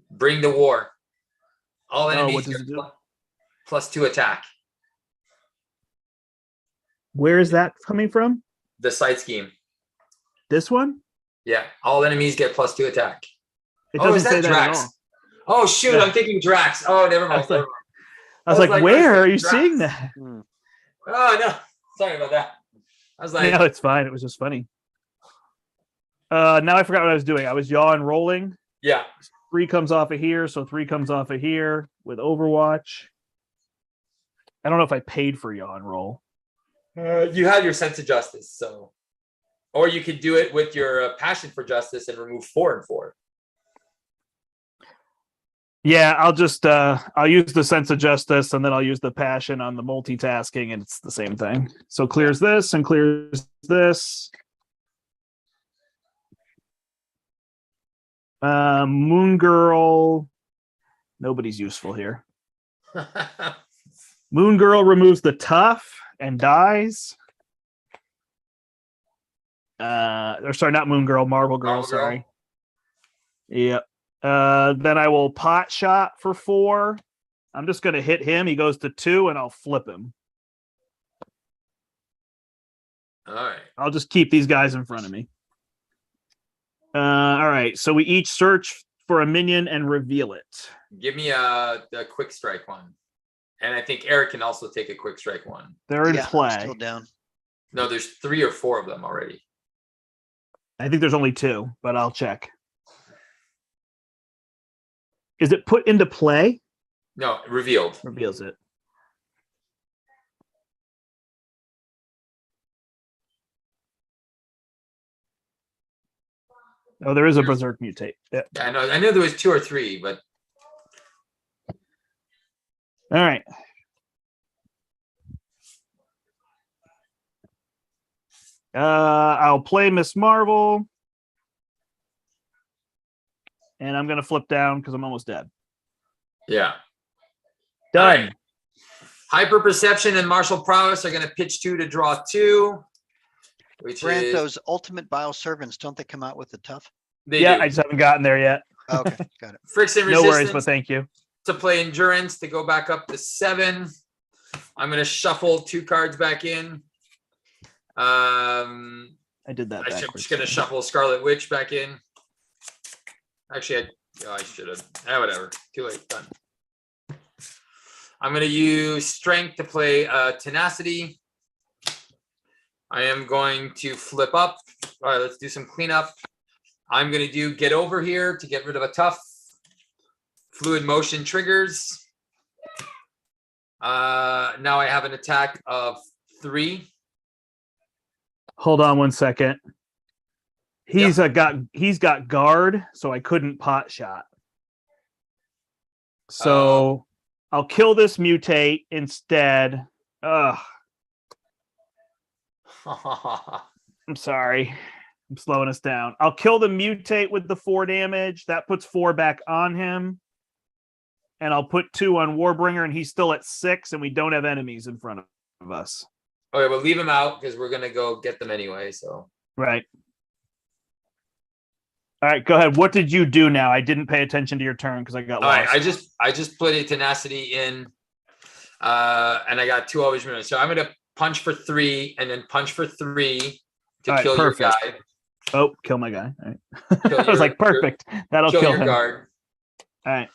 Bring the war. All enemies what does it do? +2 attack. Where is that coming from? The side scheme. This one? Yeah. All enemies get +2 attack. It doesn't is that say that Drax? at all. Oh shoot, Yeah. I'm thinking Drax. Oh, never mind. I was like, where are you Drax. seeing that? Oh no. Sorry about that. I was like, No, it's fine. It was just funny. Now I forgot what I was doing. I was yaw and rolling. yeah. 3 comes off of here, so 3 comes off of here with Overwatch. I don't know if I paid for yaw and roll. You have your sense of justice, so, or you could do it with your passion for justice and remove 4 and 4. Yeah, I'll just I'll use the sense of justice and then I'll use the passion on the multitasking, and it's the same thing. So clears this and clears this. Moon Girl. Nobody's useful here. Moon Girl removes the tough and dies. Or sorry, not Moon Girl, Marvel Girl. Marvel Girl. Sorry. Yep. Then I will pot shot for 4. I'm just going to hit him. He goes to 2, and I'll flip him. All right. I'll just keep these guys in front of me. All right. So we each search for a minion and reveal it. Give me the quick strike one. And I think Eric can also take a quick strike one. They're in I'm play. still down. No, there's 3 or 4 of them already. I think there's only 2, but I'll check. Is it put into play? No, revealed. Reveals it. Oh, there is a Berserk mutate. Yeah. I know there was 2 or 3, but All right. I'll play Miss Marvel. And I'm going to flip down because I'm almost dead. yeah. Done. All right. Hyper perception and martial prowess are going to pitch 2 to draw 2. Which Brandt, is those ultimate bioservants, don't they come out with the tough? they Yeah, do. I just haven't gotten there yet. Okay, got it. Friction No resistance worries, but thank you. to play endurance to go back up to 7. I'm going to shuffle 2 cards back in. I did that I'm backwards. just going to shuffle Scarlet Witch back in. Actually, I should have. Whatever. Too late. Done. I'm going to use Strength to play Tenacity. I am going to flip up. All right, let's do some cleanup. I'm going to do get over here to get rid of a tough. Fluid motion triggers. Now I have an attack of 3. Hold on one second. He's got guard, so I couldn't pot shot. So I'll kill this mutate instead. Ugh. I'm sorry. I'm slowing us down. I'll kill the mutate with the 4 damage. That puts 4 back on him. And I'll put 2 on Warbringer, and he's still at 6, and we don't have enemies in front of us. Okay, we'll leave him out because we're gonna go get them anyway. So Right. All right, go ahead. What did you do now? I didn't pay attention to your turn because I got lost. All right, I just put a tenacity in, and I got 2 always minutes. So I'm gonna punch for 3 and then punch for 3 to kill your guy. Oh, kill my guy. All right. I was like, perfect. That'll kill your him. Guard. All right.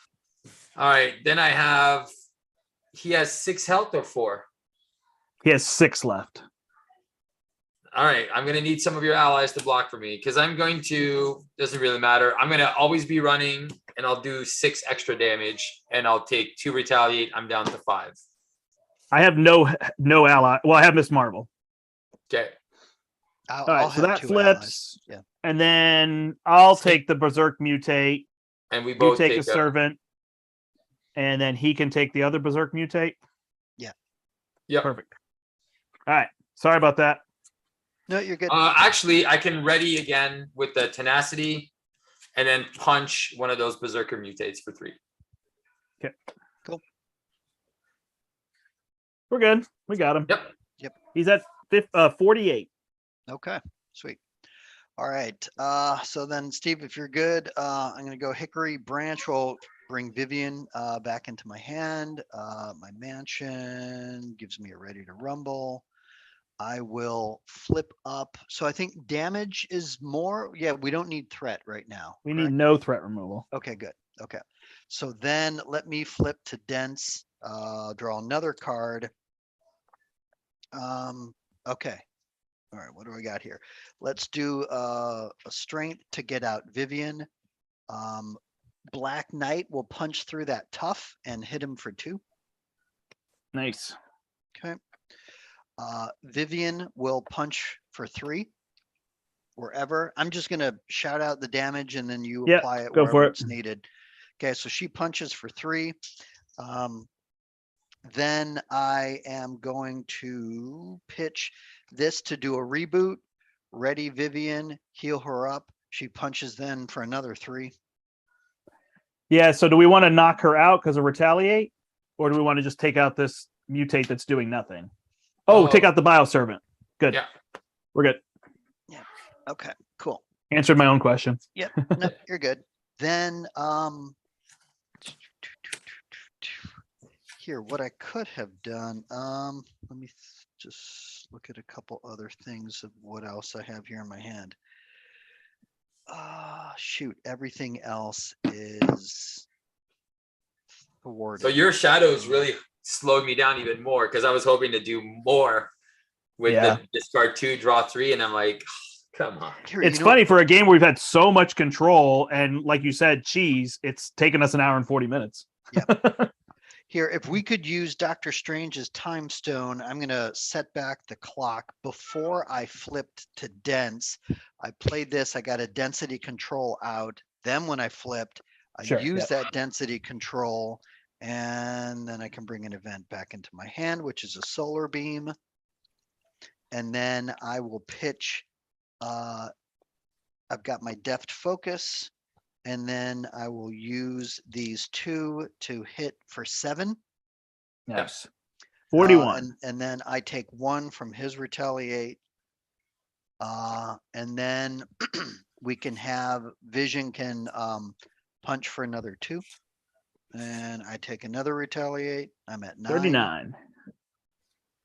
All right. Then I have. He has 6 health or 4. He has 6 left. All right. I'm gonna need some of your allies to block for me because I'm going to. Doesn't really matter. I'm gonna always be running, and I'll do 6 extra damage, and I'll take 2 retaliate. I'm down to 5. I have no ally. Well, I have Miss Marvel. Okay. All right, so that flips. Yeah. And then I'll take the Berserk mutate. And we both take a servant. And then he can take the other Berserk mutate. Yeah. Yeah. Perfect. All right. Sorry about that. No, you're good. Actually, I can ready again with the tenacity and then punch one of those Berserker mutates for 3. Okay. Cool. We're good. We got him. Yep. He's at 48. Okay, sweet. All right. So then, Steve, if you're good, I'm going to go Hickory Branch. Will bring Vivian back into my hand. My mansion gives me a ready to rumble. I will flip up. So I think damage is more. Yeah, we don't need threat right now. We need no threat removal. Okay, good. Okay. So then let me flip to dense, draw another card. Okay. All right, what do I got here? Let's do a strength to get out Vivian. Black Knight will punch through that tough and hit him for 2. Nice. Okay. Vivian will punch for 3 wherever. I'm just going to shout out the damage and then you apply it wherever it's needed. Okay, so she punches for 3. Then I am going to pitch this to do a reboot. Ready Vivian, heal her up. She punches then for another 3. Yeah, so do we want to knock her out because of retaliate? Or do we want to just take out this mutate that's doing nothing? Oh, take out the bioservant. Good. Yeah. We're good. Yeah. Okay, cool. Answered my own question. Yep. No, you're good. Then here, what I could have done, let me just look at a couple other things of what else I have here in my hand. Shoot, everything else is thwarted. So your shadows really slowed me down even more because I was hoping to do more with the discard 2, draw 3, and I'm like, come on. Here, it's funny for a game where we've had so much control, and like you said, cheese, it's taken us an hour and 40 minutes. Yeah. Here, if we could use Dr. Strange's time stone, I'm going to set back the clock. Before I flipped to dense, I played this. I got a density control out. Then when I flipped, I used that density control, and then I can bring an event back into my hand, which is a solar beam. And then I will pitch. I've got my deft focus. And then I will use these 2 to hit for 7. Yes. 41. And then I take 1 from his retaliate. And then we can have Vision can punch for another 2. And I take another retaliate. I'm at 9. 39.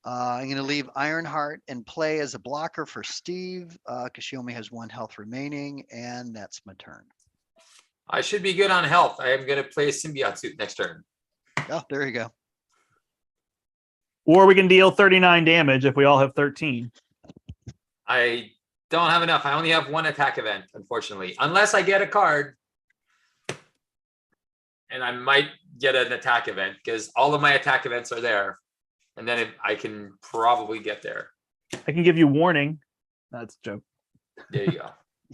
I'm going to leave Ironheart in play as a blocker for Steve because she only has 1 health remaining. And that's my turn. I should be good on health. I am going to play a symbiote suit next turn. Oh, there you go. Or we can deal 39 damage if we all have 13. I don't have enough. I only have one attack event, unfortunately. Unless I get a card. And I might get an attack event because all of my attack events are there. And then I can probably get there. I can give you warning. That's a joke. There you go.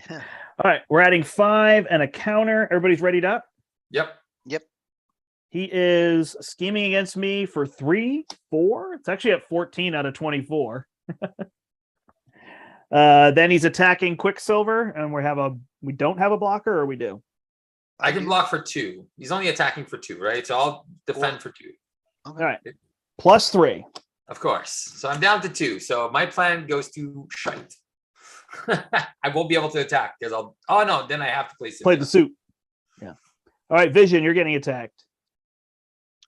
All right. We're adding 5 and a counter. Everybody's readied up? Yep. Yep. He is scheming against me for 3, 4. It's actually at 14 out of 24. Then he's attacking Quicksilver, and we don't have a blocker, or we do? I can block for 2. He's only attacking for 2, right? So I'll defend for 2. Okay. All right. +3. Of course. So I'm down to 2. So my plan goes to shite. I won't be able to attack because I'll. Oh no! Then I have to play the suit. Yeah. All right, Vision, you're getting attacked.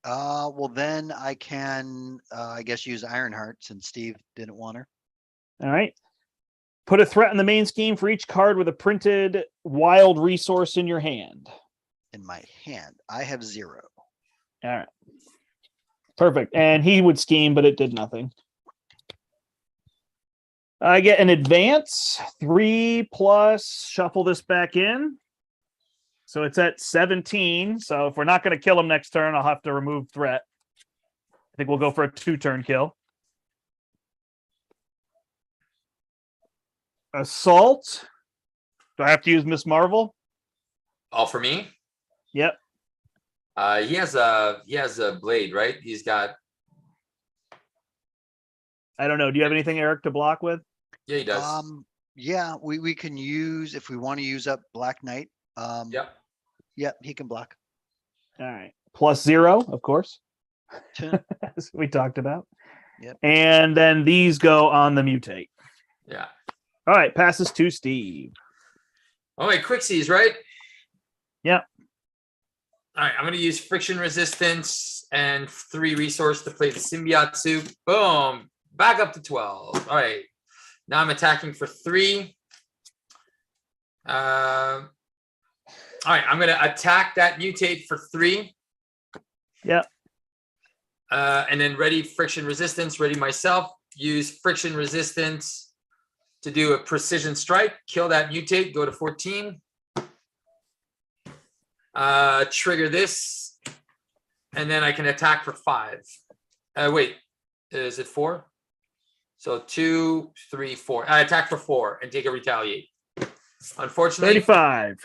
Well, then I can, I guess, use Ironheart since Steve didn't want her. All right. Put a threat in the main scheme for each card with a printed wild resource in your hand. In my hand, I have 0. All right. Perfect. And he would scheme, but it did nothing. I get an advance, 3 plus, shuffle this back in. So it's at 17. So if we're not going to kill him next turn, I'll have to remove threat. I think we'll go for a 2-turn kill. Assault. Do I have to use Miss Marvel? All for me? Yep. He has a blade, right? He's got. I don't know. Do you have anything, Eric, to block with? Yeah, he does. Yeah, we can use, if we want to use up Black Knight. Yep. Yep, he can block. All right. +0, of course. As we talked about. Yep. And then these go on the mutate. Yeah. All right. Passes to Steve. Oh, wait, Quixies, right? Yep. All right, I'm going to use friction resistance and 3 resource to play the symbiote suit. Boom. Back up to 12. All right. Now I'm attacking for 3. All right, I'm going to attack that mutate for 3. Yep. And then ready friction resistance, ready myself. Use friction resistance to do a precision strike. Kill that mutate, go to 14. Trigger this. And then I can attack for 5. Wait, is it 4? So 2, 3, 4. I attack for 4 and take a retaliate. Unfortunately, 35.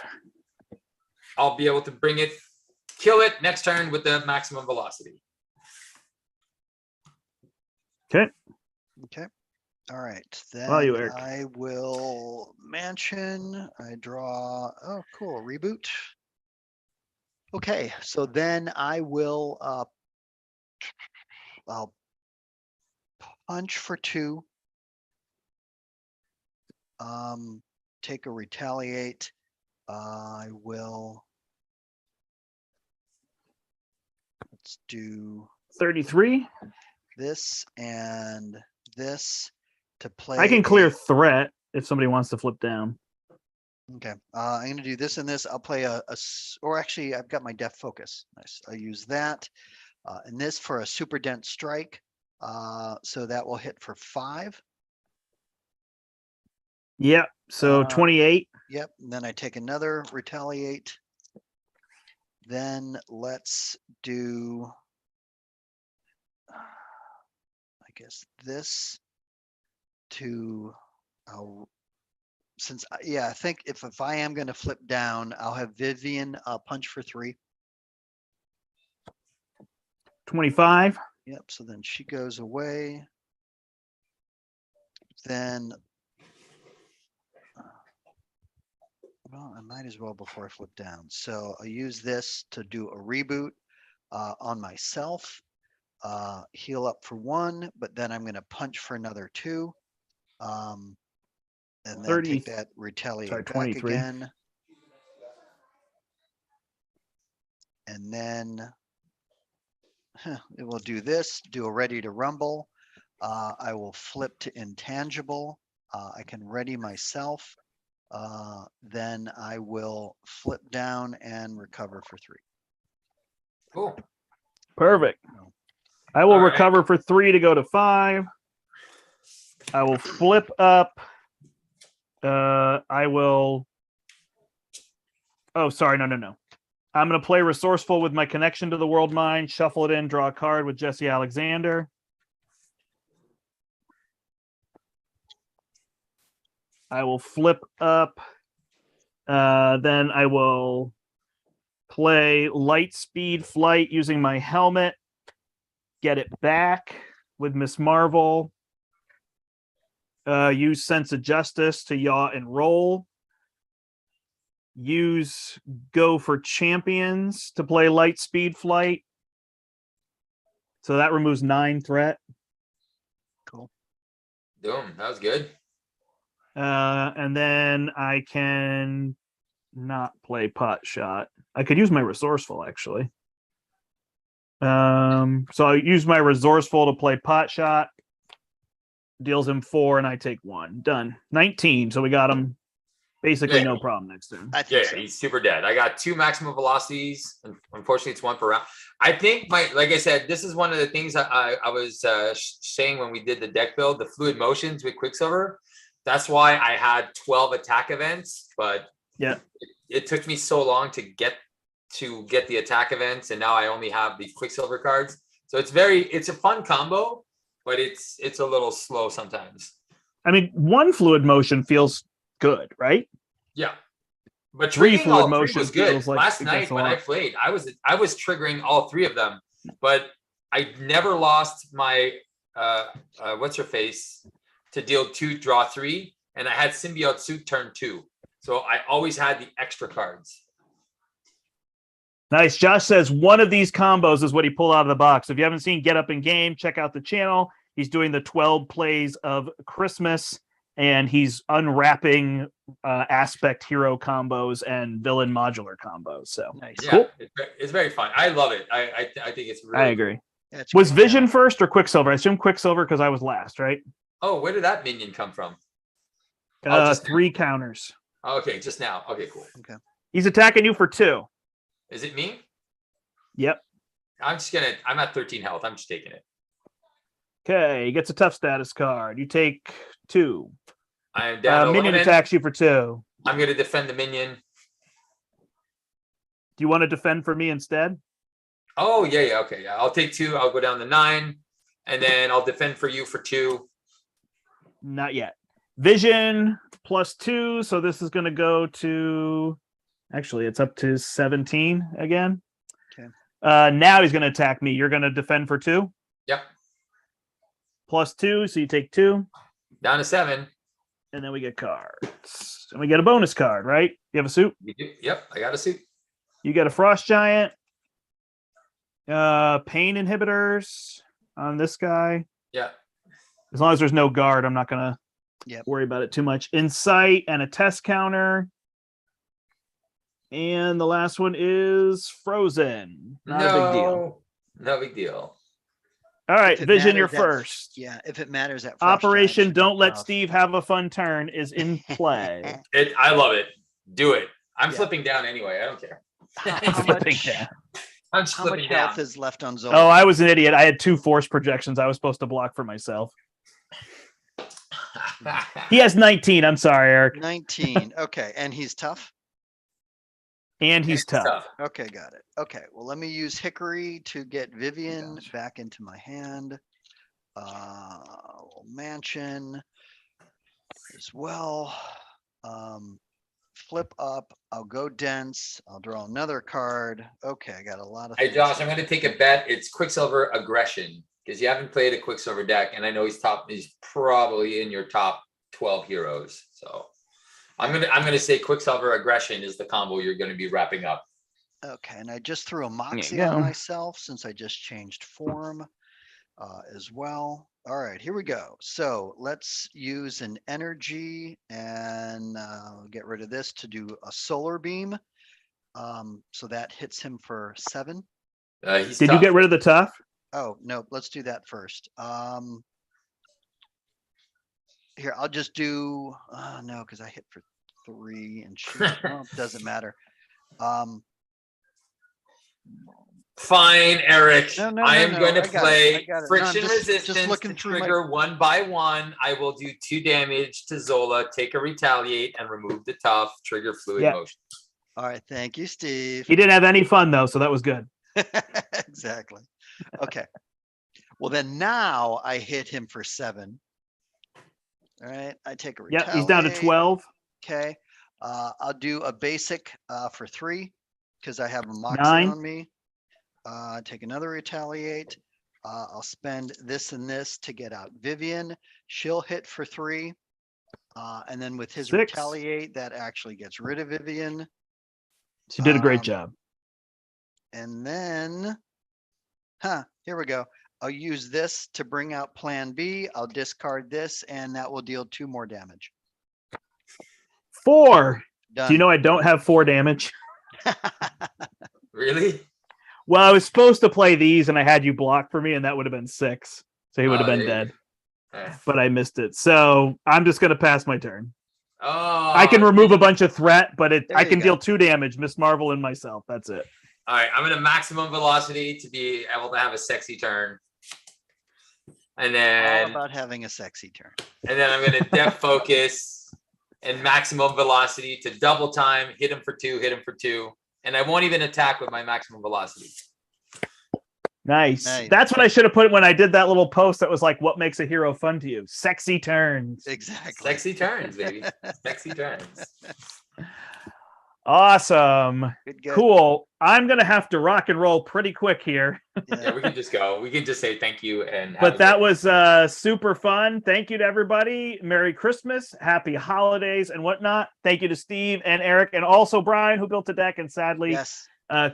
I'll be able to bring it, kill it next turn with the maximum velocity. Okay. Okay. All right. Then Well, you, Eric. I will mansion. I draw. Oh, cool. Reboot. Okay. So then I will I'll punch for 2. Take a retaliate. I will. Let's do 33. this and this to play. I can clear threat if somebody wants to flip down. Okay. I'm going to do this and this. I'll play or actually I've got my def focus. Nice. I'll use that. And this for a super dense strike. So that will hit for 5. Yep. So 28. Yep. And then I take another retaliate. Then let's do, I guess, this to, I think if I am going to flip down, I'll have Vivian punch for 3. 25. Yep. So then she goes away. Then, well, I might as well before I flip down. So I'll use this to do a reboot on myself. Heal up for 1, but then I'm going to punch for another 2. And then 30, take that retaliate sorry, back 23. again. And then it will do this, do a ready to rumble. I will flip to intangible. I can ready myself. Then I will flip down and recover for 3. Cool. Perfect. I will All right. recover for 3 to go to 5. I will flip up I will. Oh, sorry. No. I'm going to play Resourceful with my connection to the world mind, shuffle it in, draw a card with Jesse Alexander. I will flip up. Then I will play Light Speed Flight using my helmet. Get it back with Miss Marvel. Use Sense of Justice to yaw and roll. Use Go for Champions to play Light Speed Flight. So that removes 9 threat. Cool. Boom. That was good. And then I can not play Pot Shot. I could use my Resourceful, actually. So I use my Resourceful to play Pot Shot. Deals him 4, and I take 1. Done. 19. So we got him basically no problem next turn. Yeah, so. He's super dead. I got 2 maximum velocities. And unfortunately, it's 1 per round. I think like I said, this is one of the things I was saying when we did the deck build, the fluid motions with Quicksilver. That's why I had 12 attack events, but yeah, it took me so long to get the attack events, and now I only have the Quicksilver cards. So it's a fun combo, but it's a little slow sometimes. I mean, 1 fluid motion feels good, right? Yeah. But 3 fluid motion was good. Like last night when I played, I was triggering all 3 of them, but I never lost my what's her face to deal 2, draw 3, and I had Symbiote Suit turn 2. So I always had the extra cards. Nice. Josh says one of these combos is what he pulled out of the box. If you haven't seen Get Up in Game, check out the channel. He's doing the 12 plays of Christmas, and he's unwrapping aspect hero combos and villain modular combos. So nice. Yeah, cool. It's very fun. I love it. I think it's really I agree. Yeah, was Vision first or Quicksilver? I assume Quicksilver because I was last, right? Oh, where did that minion come from? 3 counters. Okay, just now. Okay, cool. Okay. He's attacking you for 2. Is it me? Yep. I'm at 13 health. I'm just taking it. Okay, he gets a tough status card. You take 2. I am down. Minion attacks you for 2. I'm going to defend the minion. Do you want to defend for me instead? Oh, yeah. Okay, yeah. I'll take 2. I'll go down to 9, and then I'll defend for you for 2. Not yet. Vision plus 2, so this is going to go to... Actually, it's up to 17 again. Okay. Now he's going to attack me. You're going to defend for 2? Yep. Plus 2, so you take 2. Down to 7. And then we get cards. And we get a bonus card, right? You have a suit? Yep, I got a suit. You get a Frost Giant. Pain inhibitors on this guy. Yeah. As long as there's no guard, I'm not going to worry about it too much. Insight and a test counter. And the last one is Frozen. Not a big deal. No big deal. All right, Vision, you're first. Yeah, if it matters, that Operation Don't Let Steve Have a Fun Turn is in play. I love it. Do it. I'm flipping down anyway. I don't care. How much health is left on Zola? Oh, I was an idiot. I had 2 force projections I was supposed to block for myself. He has 19. I'm sorry, Eric. 19. Okay, and he's tough? And he's tough. Okay, got it. Okay, well, let me use Hickory to get Vivian back into my hand. Mansion as well. Flip up. I'll go dense. I'll draw another card. Okay, I got a lot of. Hey, Josh, I'm going to take a bet. It's Quicksilver Aggression because you haven't played a Quicksilver deck, and I know he's probably in your top 12 heroes. So. I'm gonna say Quicksilver Aggression is the combo you're gonna be wrapping up. Okay, and I just threw a Moxie on myself since I just changed form as well. All right, here we go. So let's use an energy and get rid of this to do a solar beam. So that hits him for 7. Did you get rid of the tough? Oh no, let's do that first. Here, I'll just do, no, because I hit for 3 and shoot. Well, doesn't matter. Fine, Eric. No, I am going to I got play it. No, I'm friction just resistance looking to through trigger 1 by 1. I will do 2 damage to Zola, take a retaliate, and remove the tough, trigger fluid Yeah. motion. All right, thank you, Steve. He didn't have any fun though, so that was good. Exactly. Okay. Well, then now I hit him for 7. All right, I take a Yeah, retaliate. he's down to 12. Okay. I'll do a basic for 3 because I have a moxie 9. on me. Take another retaliate. I'll spend this and this to get out Vivian. She'll hit for 3. And then with his 6. retaliate, that actually gets rid of Vivian. She did a great job. And then, here we go. I'll use this to bring out plan B. I'll discard this, and that will deal 2 more damage. 4. Done. Do you know I don't have 4 damage? Really? Well, I was supposed to play these, and I had you block for me, and that would have been 6. So he would have been dead. But I missed it. So I'm just going to pass my turn. Oh, I can remove a bunch of threat, but I can go. deal 2 damage, Miss Marvel and myself. That's it. All right, I'm gonna maximum velocity to be able to have a sexy turn, and All then about having a sexy turn. I'm gonna depth focus and maximum velocity to double time, hit him for 2, and I won't even attack with my maximum velocity. Nice. That's what I should have put when I did that little post that was like, what makes a hero fun to you? Sexy turns. Exactly. Sexy turns, baby. Sexy turns. Awesome. Good. Cool. I'm going to have to rock and roll pretty quick here. Yeah, we can just go. We can just say thank you. But that was super fun. Thank you to everybody. Merry Christmas, happy holidays, and whatnot. Thank you to Steve and Eric, and also Brian, who built a deck and sadly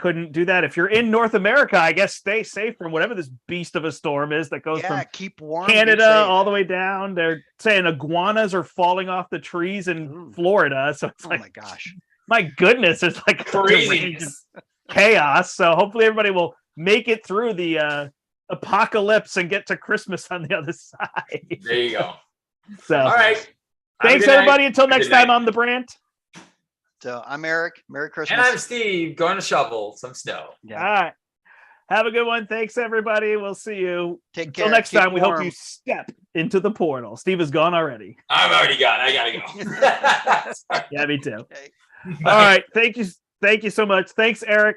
couldn't do that. If you're in North America, I guess stay safe from whatever this beast of a storm is that goes from keep warm, Canada all the way down. They're saying iguanas are falling off the trees in Florida. So it's like, oh my gosh. My goodness, it's like crazy chaos. So hopefully everybody will make it through the apocalypse and get to Christmas on the other side. There you go. So all right. Thanks everybody. Until next time, I'm the Brandt. So I'm Eric. Merry Christmas. And I'm Steve, going to shovel some snow. Yeah. All right. Have a good one. Thanks everybody. We'll see you. Take care. Until next time, we warm. hope you step into the portal. Steve is gone already. I'm already gone. I gotta go. Yeah, me too. Okay. All right. Thank you. Thank you so much. Thanks, Eric.